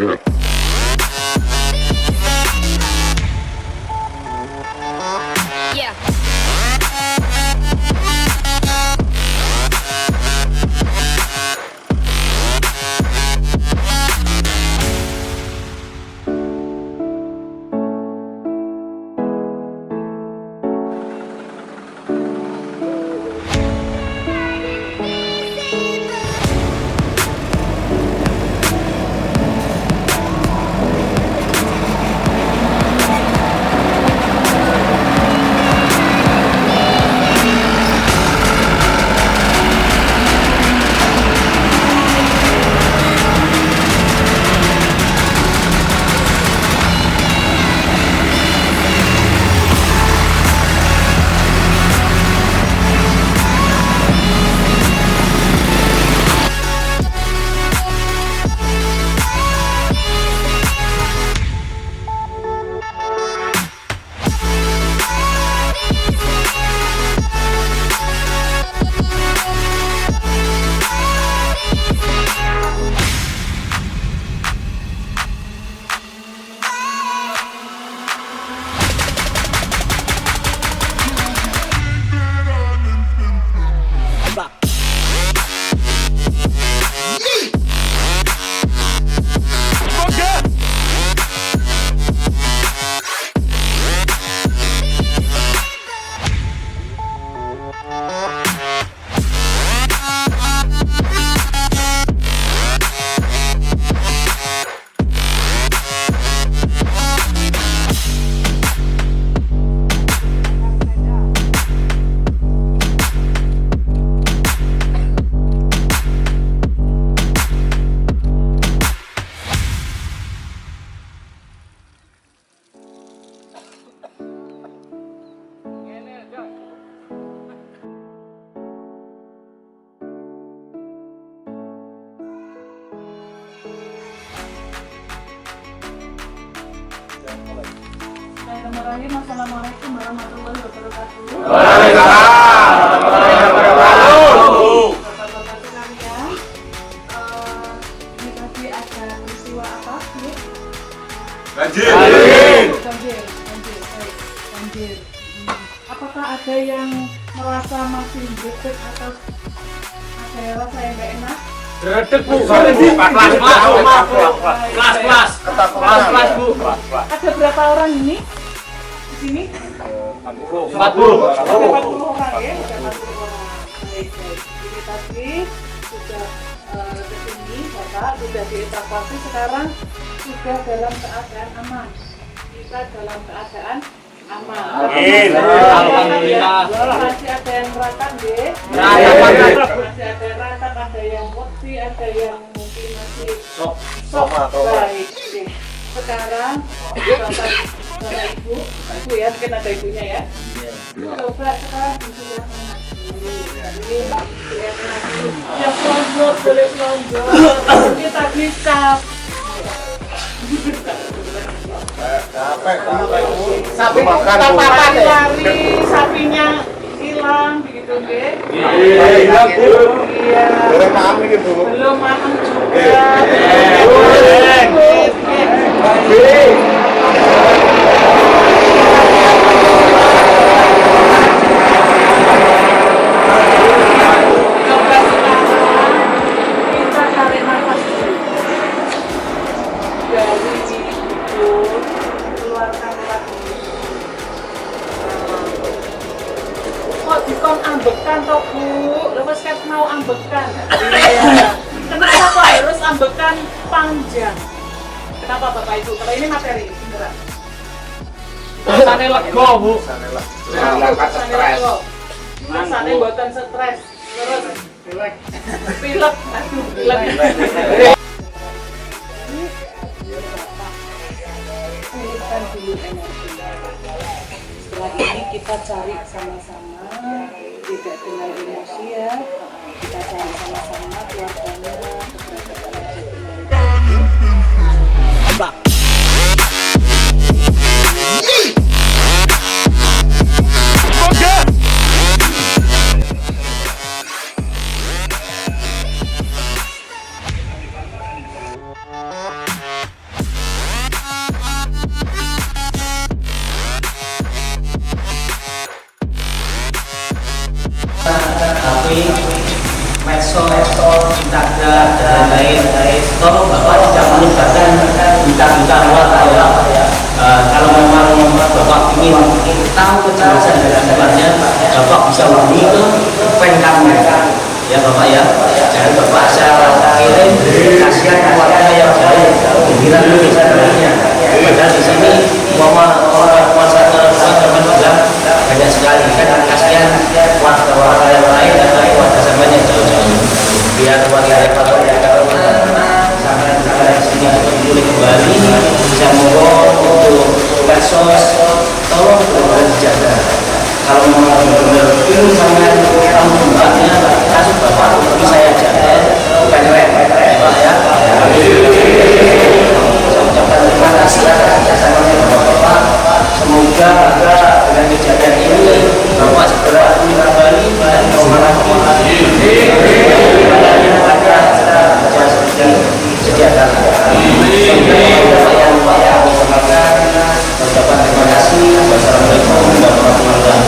Bismillahirrahmanirrahim. Assalamualaikum warahmatullahi wabarakatuh. Waalaikumsalam warahmatullahi wabarakatuh. Bapak-bapak sekalian, ini tadi ada peristiwa apa? Banjir. Banjir. Baik. Banjir. Apakah ada yang merasa masih dekat atau ada rasa yang gak enak? Redek Bu. Kelas Bu. Ada berapa orang ini? Di sini? 40. 40 orang ya, sudah 40 orang. Baik. Ini tadi sudah kesini, Bapak sudah dievakuasi, sekarang sudah dalam keadaan aman. Kita dalam keadaan aman. Alhamdulillah. Masih ada yang merakan deh. Masih ada yang merakan, ada yang moti, ada yang mungkin masih sok. Baik. Sekarang Bapak Ibu ya, mungkin ada ibunya ya. Coba sekarang dilihat mana. Ini lihat lagi. Ya pelonjol, boleh pelonjol. Ini tadi sapi makan lari, sapinya hilang begitu nggih. Iya, Bu. Iya. Belum makan ini, Bu. Belum makan juga. Kita tarik nafas dulu. Dari hidung, keluarkan lagi. Kok dikon ambekan toh Bu? Lepas kan mau ambekan. Iya. Kenapa harus ambekan panjang? Kenapa Bapak Ibu? Kalau ini materi beneran. Rasane lega Bu. Rasane lega. Rasane mboten stres. Terus pilek. Aduh, pilek. Pulihkan dulu energi. Setelah ini kita cari sama-sama, tidak dengan emosi ya. Kita cari sama-sama keluarganya, medsos, Instagram, dan lain-lain. Tolong Bapak tidak melibatkan berita-berita luar ya. Kalau memang Bapak ingin tahu kejelasan dari sebenarnya, Bapak bisa hubungi ke fan kami. Ya Bapak ya, jangan Bapak asal kirim, kasihan keluarga yang jauh, pikiran bisa dengannya. Padahal di sini orang kuasa teman juga banyak sekali, kan kasihan warga yang lain dan warga sampai yang jauh-jauh. Biar warga yang sampai di sini boleh kembali, bisa mohon untuk medsos, tolong dijaga. Kalau mau benar-benar film sampai kamu tempatnya, kasih Bapak, ini saya jaga, bukan Pak ya. Saya ucapkan terima kasih atas jasanya Bapak. Semoga dengan kejadian ini Bapak segera kembali dan kemana-mana. Sediakan. Ucapan terima kasih. Wassalamualaikum warahmatullahi wabarakatuh.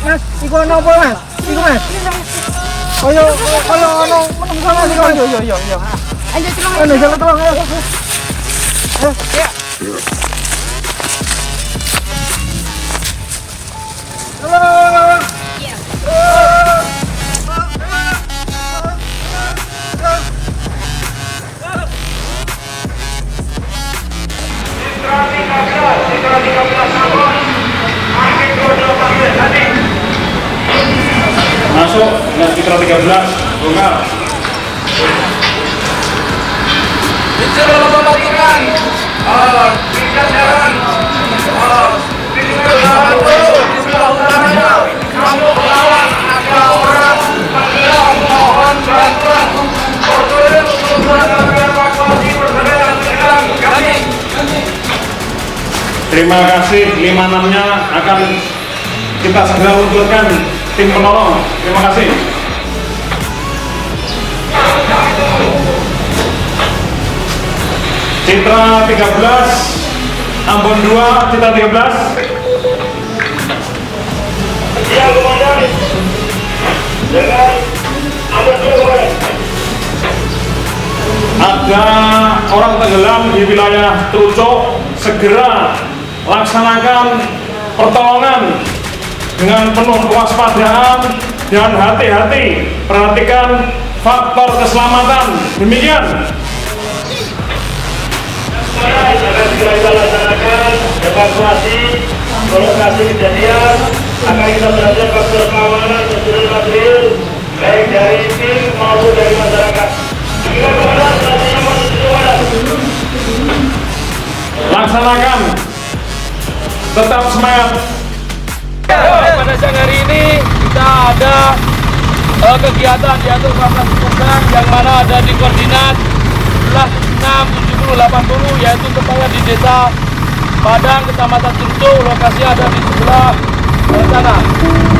Mas, iku ono apa Mas? Iku Mas. Ayo ono menung sama sih Mas. Yo. Ayo tolong. Ayo. Ya. Halo. Masuk dengan Citra 13, Bungal. Bicara Bapak Tuhan, kita jalan, kamu melawan ada orang yang mohon bantuan untuk evakuasi persaudaraan sekarang kami. Terima kasih, 5-6-nya akan kita segera luncurkan tim penolong. Terima kasih. Citra 13, Ambon 2, Citra 13. Siang Komandan, dengan Ambon 2 Komandan. Ada orang tenggelam di wilayah Trucuk, segera laksanakan pertolongan dengan penuh kewaspadaan dan hati-hati. Perhatikan faktor keselamatan. Demikian. Akan segera kita laksanakan evakuasi ke lokasi kejadian. Akan kita belajar faktor keamanan dan seluruh material baik dari tim maupun dari masyarakat. Kita komandan selanjutnya menuju komandan. Laksanakan. Tetap semangat. Pada siang hari ini kita ada kegiatan yaitu Bapak Tugas yang mana ada di koordinat 67080 yaitu tepatnya di Desa Padang, Kecamatan Trucuk. Lokasi ada di sebelah sana.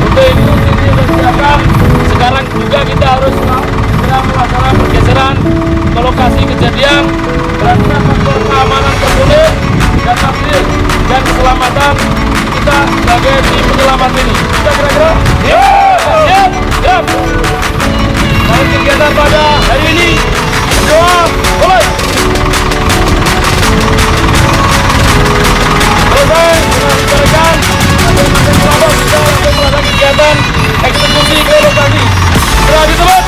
Untuk itu ini disiapkan. Sekarang juga kita harus segera melaksanakan pergeseran ke lokasi kejadian dan faktor keamanan personil dan material dan keselamatan kita sebagai tim penyelamat ini. Kita kira-kira? Siap. Baik, kegiatan pada hari ini. Doa, mulai. Selesai, kita bicarakan. Masing-masing kelompok kita langsung melakukan kegiatan eksekusi ke lokasi. Setelah ditemukan,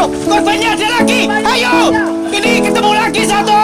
Korbannya ada lagi. Ayo. Ini ketemu lagi satu.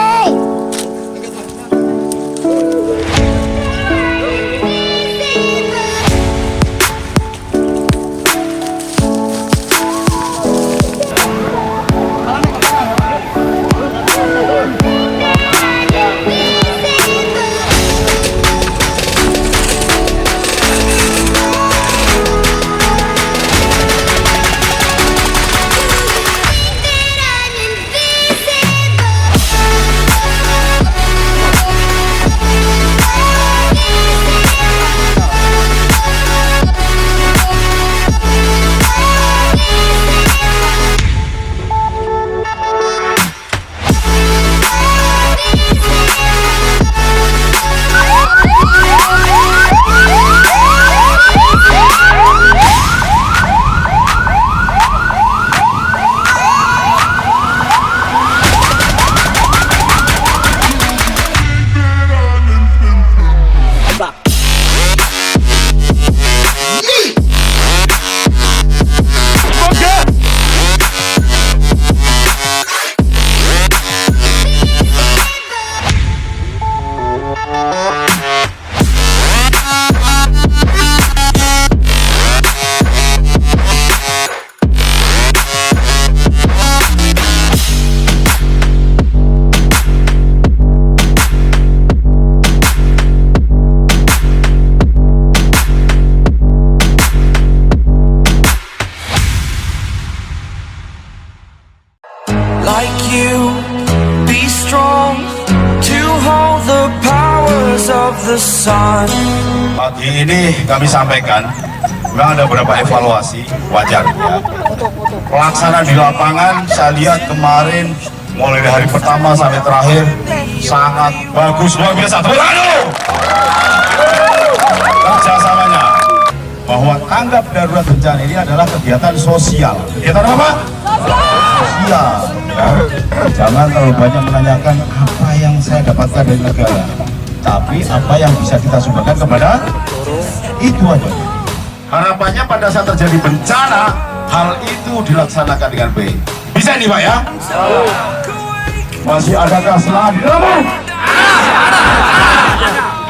Like you, be strong to hold the powers of the sun. Pagi ini kami sampaikan memang ada beberapa evaluasi wajar ya. Pelaksanaan di lapangan saya lihat kemarin mulai dari hari pertama sampai terakhir sangat bagus, luar biasa. Kerjasamanya bahwa tanggap darurat bencana ini adalah kegiatan sosial. Kegiatan apa? Sosial. Ya. Jangan terlalu banyak menanyakan apa yang saya dapatkan dari negara, tapi apa yang bisa kita sumbangkan kepada itu aja. Harapannya pada saat terjadi bencana, hal itu dilaksanakan dengan baik. Bisa nih Pak ya? Masih adakah selang di dalam?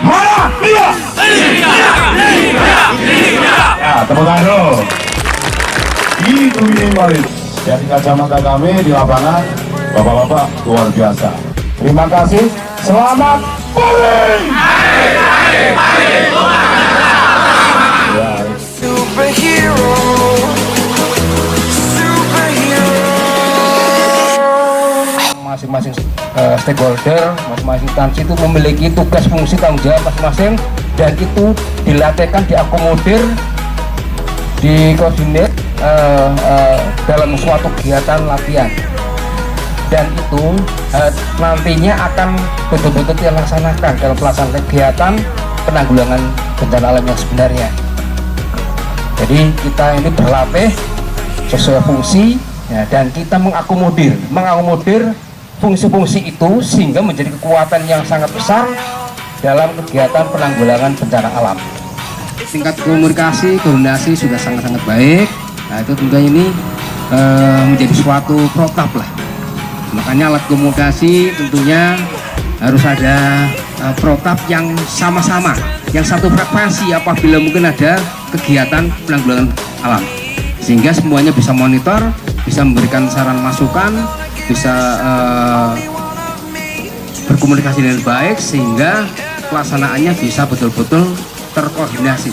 Mana? Iya! Ya, tepuk tangan dulu. Itu minimalis. Dari kacamata kami di lapangan, Bapak-bapak luar biasa. Terima kasih. Selamat pagi. Superhero. Masing-masing stakeholder, masing-masing instansi itu memiliki tugas fungsi tanggung jawab masing-masing, dan itu dilatihkan, diakomodir, dikoordinir dalam suatu kegiatan latihan, dan itu nantinya akan betul-betul dilaksanakan dalam pelaksanaan kegiatan penanggulangan bencana alam yang sebenarnya. Jadi kita ini berlatih sesuai fungsi ya, dan kita mengakomodir fungsi-fungsi itu sehingga menjadi kekuatan yang sangat besar dalam kegiatan penanggulangan bencana alam. Tingkat komunikasi, koordinasi sudah sangat-sangat baik. Nah, itu tentunya ini menjadi suatu protap lah. Makanya alat komunikasi tentunya harus ada protap yang sama-sama, yang satu frekuensi apabila mungkin ada kegiatan penanggulangan alam, sehingga semuanya bisa monitor, bisa memberikan saran masukan, bisa berkomunikasi dengan baik, sehingga pelaksanaannya bisa betul-betul terkoordinasi.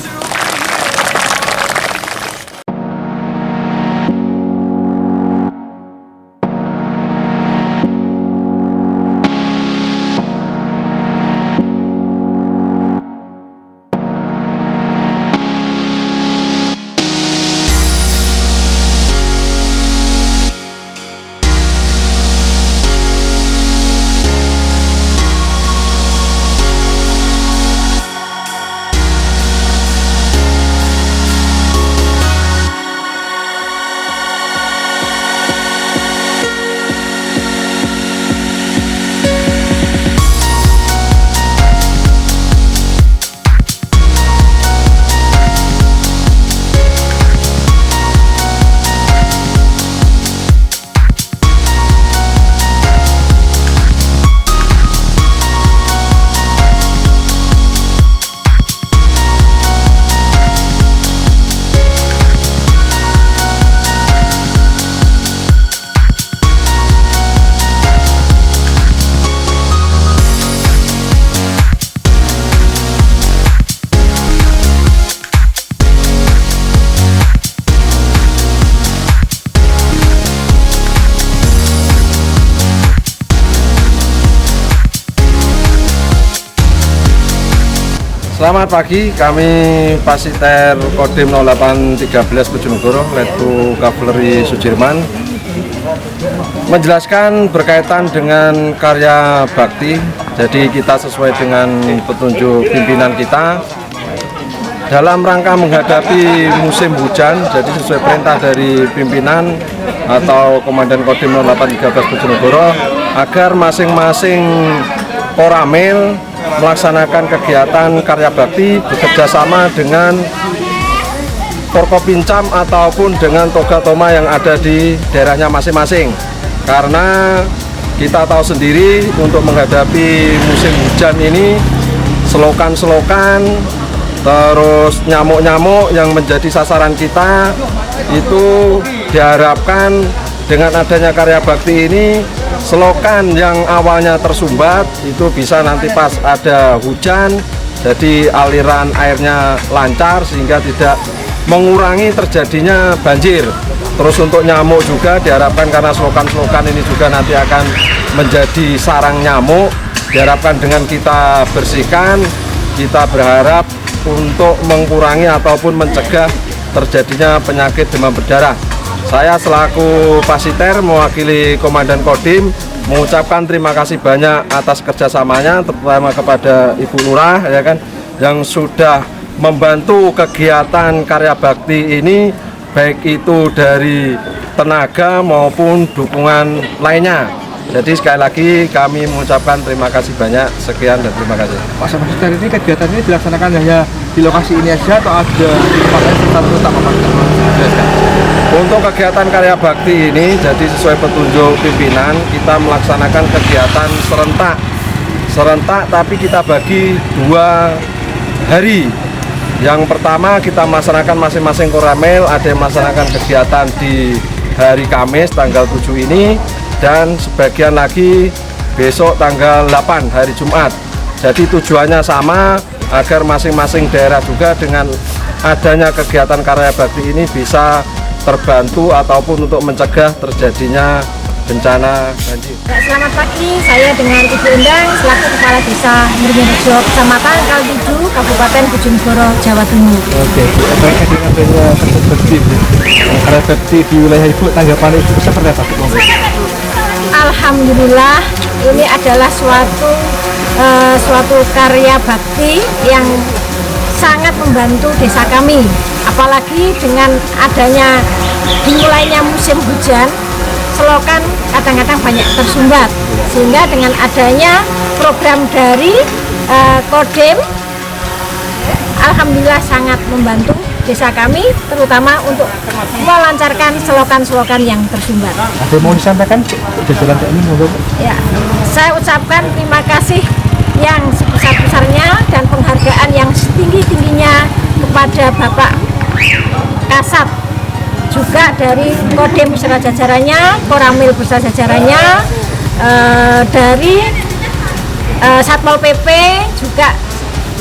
Selamat pagi, kami Pasiter Kodim 0813 Bojonegoro, Letu Kavaleri Sudirman, menjelaskan berkaitan dengan karya bakti. Jadi kita sesuai dengan petunjuk pimpinan kita dalam rangka menghadapi musim hujan. Jadi sesuai perintah dari pimpinan atau Komandan Kodim 0813 Bojonegoro agar masing-masing Koramil melaksanakan kegiatan karya bakti bekerjasama dengan Forkopincam ataupun dengan Toga Toma yang ada di daerahnya masing-masing. Karena kita tahu sendiri untuk menghadapi musim hujan ini, selokan-selokan, terus nyamuk-nyamuk yang menjadi sasaran kita, itu diharapkan dengan adanya karya bakti ini, selokan yang awalnya tersumbat itu bisa nanti pas ada hujan, jadi aliran airnya lancar sehingga tidak mengurangi terjadinya banjir. Terus untuk nyamuk juga diharapkan karena selokan-selokan ini juga nanti akan menjadi sarang nyamuk, diharapkan dengan kita bersihkan, kita berharap untuk mengurangi ataupun mencegah terjadinya penyakit demam berdarah. Saya selaku Pasiter mewakili Komandan Kodim mengucapkan terima kasih banyak atas kerjasamanya, terutama kepada Ibu Lurah ya kan, yang sudah membantu kegiatan karya bakti ini, baik itu dari tenaga maupun dukungan lainnya. Jadi sekali lagi kami mengucapkan terima kasih banyak, sekian dan terima kasih. Pak Pasiter, ini kegiatan ini dilaksanakan hanya di lokasi ini aja atau ada di tempat lain serta utama Pak? Untuk kegiatan karya bakti ini, jadi sesuai petunjuk pimpinan, kita melaksanakan kegiatan serentak, tapi kita bagi 2 hari. Yang pertama kita melaksanakan masing-masing Koramil, ada yang melaksanakan kegiatan di hari Kamis tanggal 7 ini, dan sebagian lagi besok tanggal 8 hari Jumat. Jadi tujuannya sama, agar masing-masing daerah juga dengan adanya kegiatan karya bakti ini bisa terbantu ataupun untuk mencegah terjadinya bencana banjir. Selamat pagi, saya dengan Ibu Endang selaku Kepala Desa Merirejo, Kecamatan Kal7, Kabupaten Bojonegoro, Jawa Timur. Oke, terkait dengan adanya karya bakti di wilayah Ibu, tanggapan Ibu seperti apa? Alhamdulillah, ini adalah suatu karya bakti yang sangat membantu desa kami. Apalagi dengan adanya dimulainya musim hujan, selokan kadang-kadang banyak tersumbat, sehingga dengan adanya program dari Kodim, alhamdulillah sangat membantu desa kami, terutama untuk melancarkan selokan-selokan yang tersumbat. Ada yang mau disampaikan jajaran ini? Ya, saya ucapkan terima kasih yang sebesar-besarnya dan penghargaan yang setinggi-tingginya kepada Bapak Kasat, juga dari Kodim beserta jajarannya, Koramil beserta jajarannya, dari Satpol PP, juga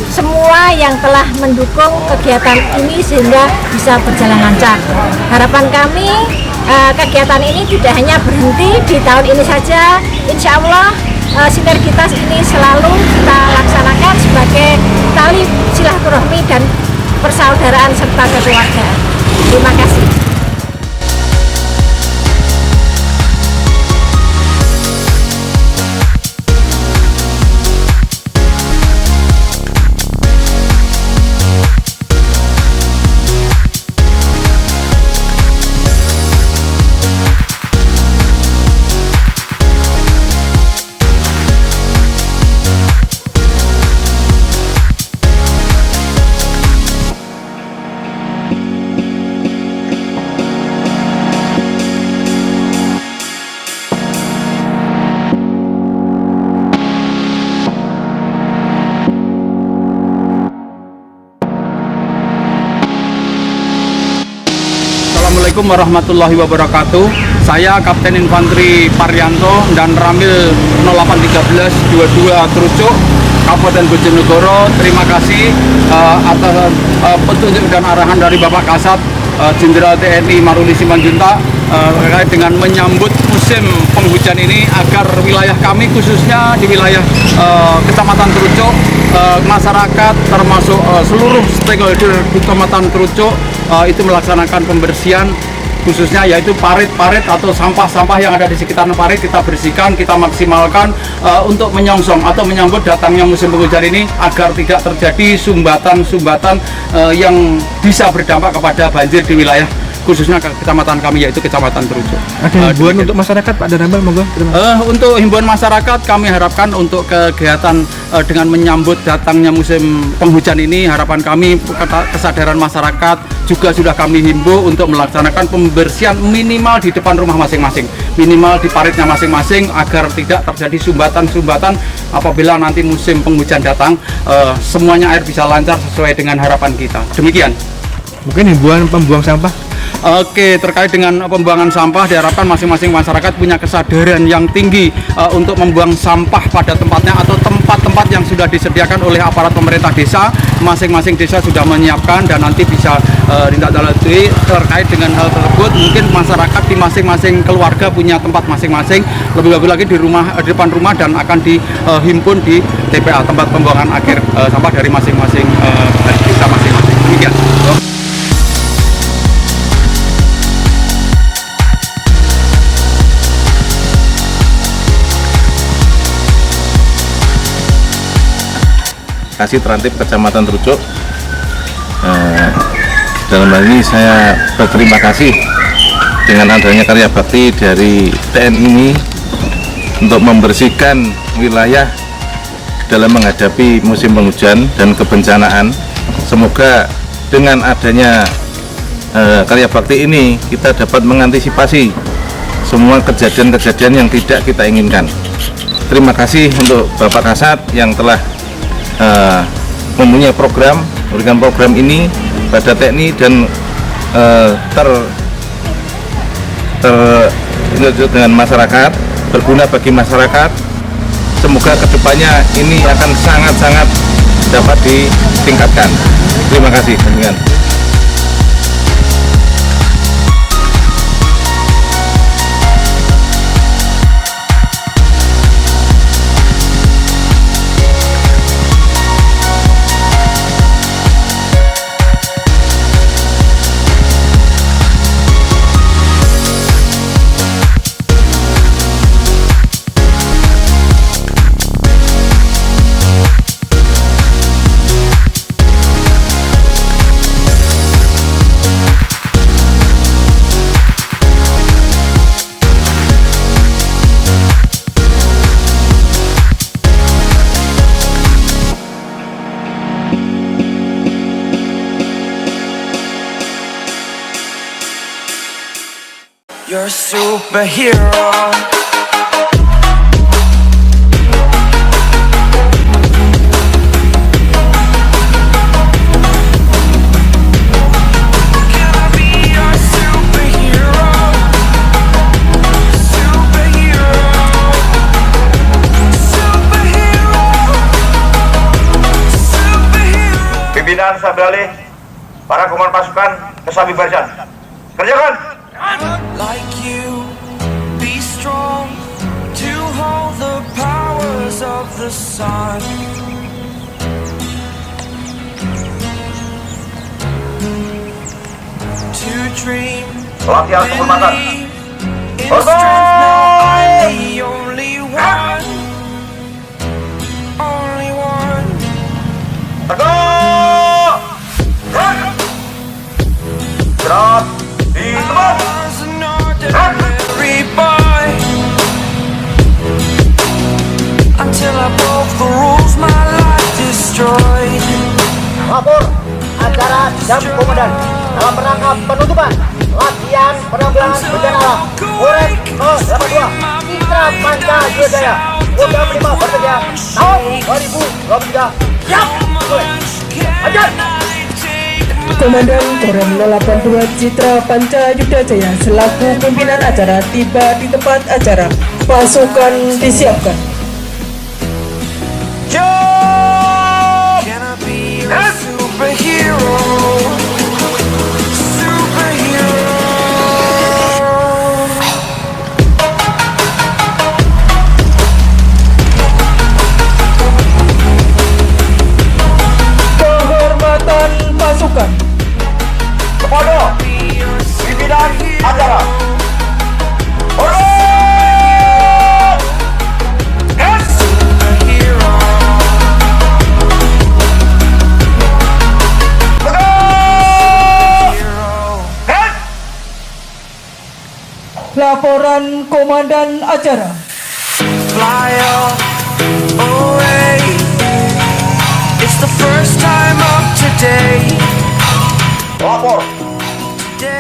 semua yang telah mendukung kegiatan ini sehingga bisa berjalan lancar. Harapan kami kegiatan ini tidak hanya berhenti di tahun ini saja, insya Allah sinergitas ini selalu kita laksanakan sebagai tali silaturahmi dan persaudaraan serta kekeluargaan. Terima kasih. Assalamualaikum warahmatullahi wabarakatuh. Saya Kapten Infanteri Paryanto dan Ramil 0813 22 Trucuk, Kabupaten Bojonegoro. Terima kasih atas petunjuk dan arahan dari Bapak Kasat Jenderal TNI Maruli Simanjuntak terkait dengan menyambut musim penghujan ini, agar wilayah kami khususnya di wilayah Kecamatan Trucuk masyarakat termasuk seluruh stakeholder di Kecamatan Trucuk itu melaksanakan pembersihan, khususnya yaitu parit-parit atau sampah-sampah yang ada di sekitar parit kita bersihkan, kita maksimalkan untuk menyongsong atau menyambut datangnya musim penghujan ini agar tidak terjadi sumbatan-sumbatan yang bisa berdampak kepada banjir di wilayah khususnya kecamatan kami yaitu Kecamatan Trucuk. Ada himbauan untuk masyarakat Pak Danambal, monggo. Untuk himbauan masyarakat kami harapkan untuk kegiatan dengan menyambut datangnya musim penghujan ini, harapan kami kesadaran masyarakat juga sudah kami himbau untuk melaksanakan pembersihan minimal di depan rumah masing-masing, minimal di paritnya masing-masing agar tidak terjadi sumbatan-sumbatan apabila nanti musim penghujan datang, semuanya air bisa lancar sesuai dengan harapan kita. Demikian. Mungkin himbauan pembuang sampah. Oke, terkait dengan pembuangan sampah diharapkan masing-masing masyarakat punya kesadaran yang tinggi untuk membuang sampah pada tempatnya atau tempat-tempat yang sudah disediakan oleh aparat pemerintah desa. Masing-masing desa sudah menyiapkan dan nanti bisa ditindaklanjuti terkait dengan hal tersebut. Mungkin masyarakat di masing-masing keluarga punya tempat masing-masing, lebih-lebih lagi di depan rumah dan akan dihimpun di TPA, tempat pembuangan akhir sampah dari masing-masing desa masing-masing. Demikian. Kasih Terantip Kecamatan Trucuk. Dalam hal ini saya berterima kasih dengan adanya karya bakti dari TNI ini untuk membersihkan wilayah dalam menghadapi musim penghujan dan kebencanaan. Semoga dengan adanya karya bakti ini kita dapat mengantisipasi semua kejadian-kejadian yang tidak kita inginkan. Terima kasih untuk Bapak Kasat yang telah mempunyai program, memberikan program ini pada TNI dan terwujud dengan masyarakat, berguna bagi masyarakat. Semoga kedepannya ini akan sangat-sangat dapat ditingkatkan. Terima kasih. Demikian. You're a superhero. Pimpinan Sabdalih, para komandan pasukan Kesabi Barisan, kerjakan! Like you, be strong to hold the powers of the sun. To dream, Pelatihan kehormatan. is not the only one. Only one. Gerak di tempat. Every boy, until I broke the rules, my life destroyed. Lapor acara jam komandan dalam rangka penutupan latihan penanggulangan bencana alam Korem 082 Mitra Panca Jaya Kodam 5 bekerja tahun 2023. Siap! Ajar! Komandan Korem 082 Citra Panca Jaya selaku pimpinan acara tiba di tempat acara. Pasukan disiapkan. Superhero. komandan acara. Fly away. It's the first time of today. Lapor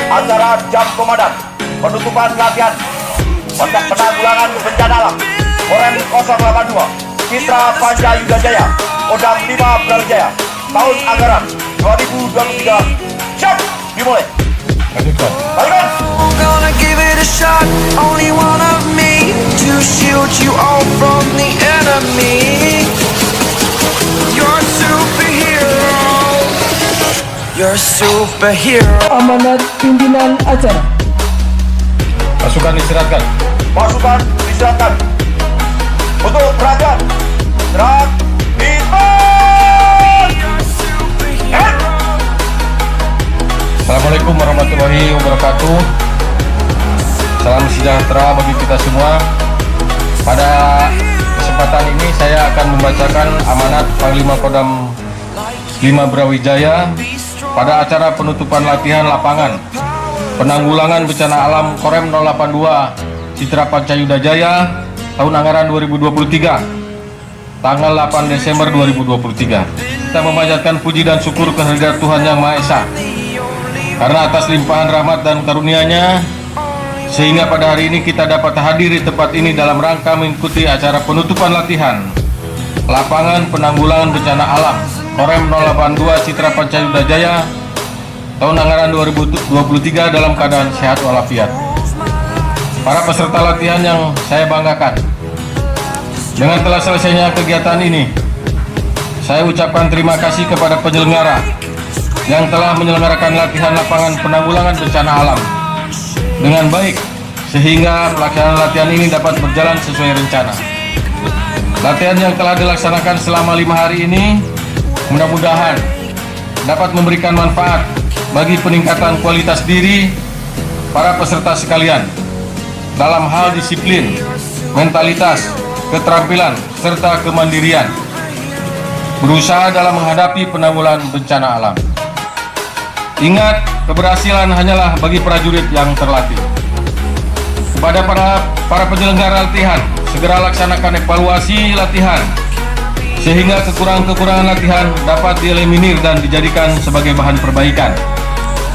acara jam komandan penutupan latihan penanggulangan bencana alam Korem 082 Citra Panca Yuda Jaya Kodam 5 Brawijaya tahun anggaran 2023 siap dimulai. Lanjutkan. Gonna give it a shot. Only one of me to shield you all from the enemy. You're a superhero. You're a superhero. Amanat pimpinan acara. Pasukan istirahatkan. Pasukan istirahatkan. Untuk perhatian. Gerak. Assalamualaikum warahmatullahi wabarakatuh. Salam sejahtera bagi kita semua. Pada kesempatan ini saya akan membacakan amanat Panglima Kodam 5 Brawijaya pada acara penutupan latihan lapangan penanggulangan bencana alam Korem 082 Citra Panca Yuda Jaya tahun anggaran 2023 tanggal 8 Desember 2023. Kita memanjatkan puji dan syukur kehadirat Tuhan Yang Maha Esa karena atas limpahan rahmat dan karunia-Nya sehingga pada hari ini kita dapat hadir di tempat ini dalam rangka mengikuti acara penutupan latihan lapangan penanggulangan bencana alam Korem 082 Citra Panca Yuda Jaya tahun anggaran 2023 dalam keadaan sehat walafiat. Para peserta latihan yang saya banggakan, dengan telah selesainya kegiatan ini, saya ucapkan terima kasih kepada penyelenggara yang telah menyelenggarakan latihan lapangan penanggulangan bencana alam dengan baik sehingga pelaksanaan latihan ini dapat berjalan sesuai rencana. Latihan yang telah dilaksanakan selama 5 hari ini mudah-mudahan dapat memberikan manfaat bagi peningkatan kualitas diri para peserta sekalian dalam hal disiplin, mentalitas, keterampilan, serta kemandirian berusaha dalam menghadapi penanggulangan bencana alam. Ingat, keberhasilan hanyalah bagi prajurit yang terlatih. Kepada para penyelenggara latihan, segera laksanakan evaluasi latihan sehingga kekurangan-kekurangan latihan dapat dieliminir dan dijadikan sebagai bahan perbaikan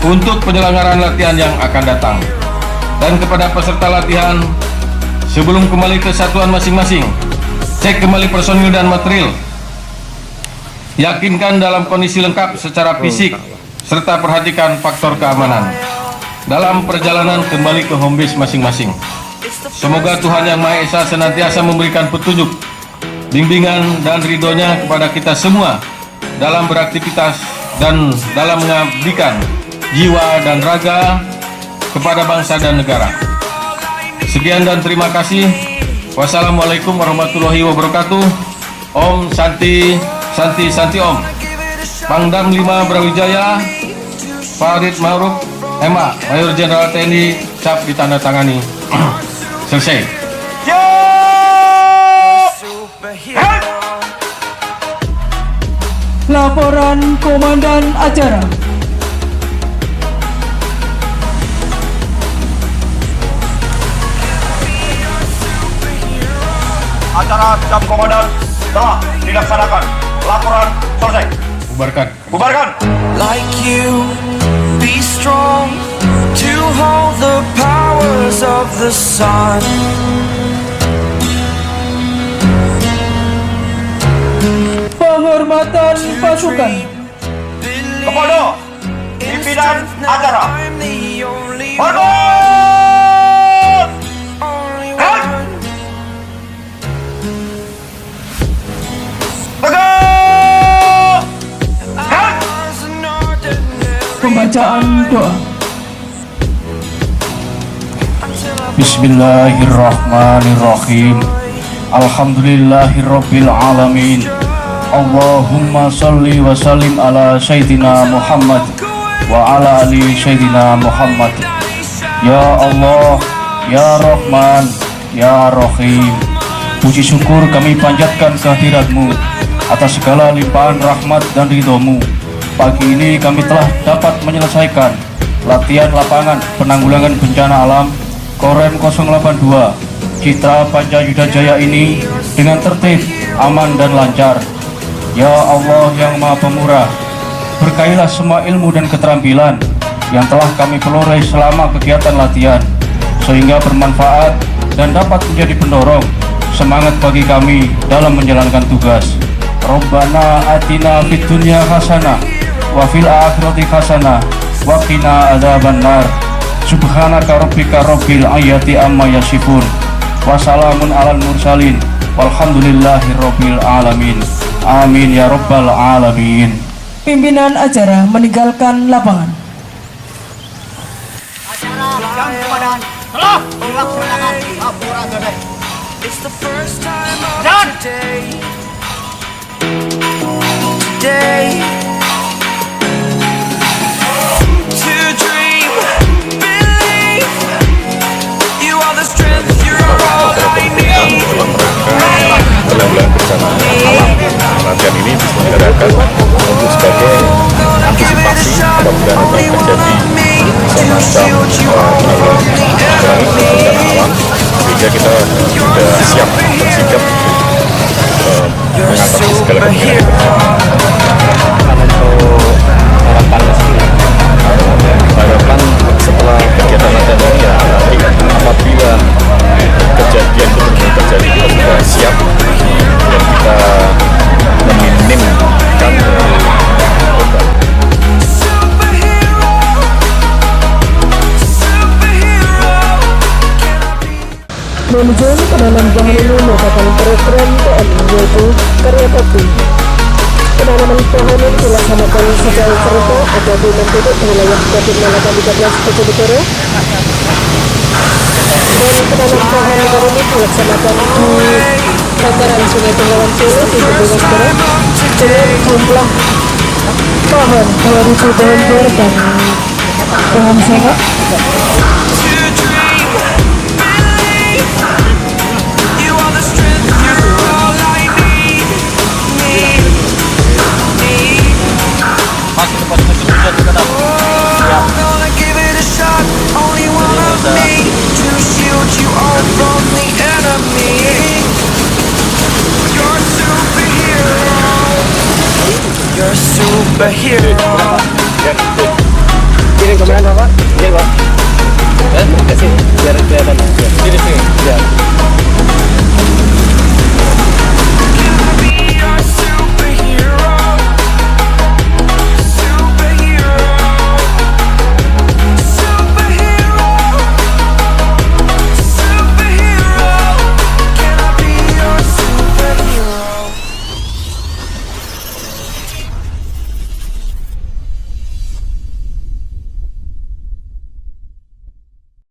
untuk penyelenggaraan latihan yang akan datang. Dan kepada peserta latihan, sebelum kembali ke satuan masing-masing, cek kembali personil dan material. Yakinkan dalam kondisi lengkap secara fisik serta perhatikan faktor keamanan dalam perjalanan kembali ke home base masing-masing. Semoga Tuhan Yang Maha Esa senantiasa memberikan petunjuk, bimbingan dan ridhonya kepada kita semua dalam beraktivitas dan dalam mengabdikan jiwa dan raga kepada bangsa dan negara. Sekian dan terima kasih. Wassalamualaikum warahmatullahi wabarakatuh. Om Santi Santi Santi Om. Pangdam 5 Brawijaya, Farid Ma'ruf, MA, Mayor Jenderal TNI, cap ditandatangani. Selesai. Laporan komandan acara. Acara jam komandan telah dilaksanakan. Laporan selesai. Bubarkan. Bubarkan. Like you, be strong to hold the powers of the sun. Penghormatan pasukan. Kepada pimpinan acara. Hormat. Pembacaan doa. Bismillahirrahmanirrahim. Alhamdulillahirabbil alamin. Allahumma shalli wa sallim ala sayyidina Muhammad wa ala ali sayyidina Muhammad. Ya Allah, ya Rahman, ya Rahim. Puji syukur kami panjatkan kehadirat-Mu atas segala limpahan rahmat dan ridho-Mu. Pagi ini kami telah dapat menyelesaikan latihan lapangan penanggulangan bencana alam Korem 082 Citra Pancayuda Jaya ini dengan tertib, aman dan lancar. Ya Allah yang Maha Pemurah, berkahilah semua ilmu dan keterampilan yang telah kami peroleh selama kegiatan latihan, sehingga bermanfaat dan dapat menjadi pendorong semangat bagi kami dalam menjalankan tugas. Rabbana atina fid dunya hasanah wa fil akhirati hasanah wa qina adzabannar. Subhanaka rabbika rabbil izzati amma yasifun wa salamun alal mursalin walhamdulillahi rabbil alamin. Amin ya rabbal alamin. Pimpinan acara meninggalkan lapangan. It's the first time of today. To dream, believe. You are the strength, you're all I need. Bulan-bulan bencana alam. Latihan ini diselenggarakan untuk sebagai antisipasi apabila nanti terjadi semacam bencana alam, sehingga kita sudah siap bersikap mengatasi segala kemungkinan. Harapan setelah kegiatan latihan ini ya nanti apabila kejadian itu benar terjadi, kita sudah siap dan kita meminimkan korban. Menuju ke dalam bahan merupakan program TNI yaitu karya bakti. Penanaman pohon ini dilaksanakan secara serupa ada di Mempeduk wilayah Kabupaten 13 Bojonegoro. Dan penanam pohon ini dilaksanakan di bantaran Sungai Bengawan Solo di Brebes Barat dengan jumlah pohon 2000 pohon bor dan pohon sengok. Superhero.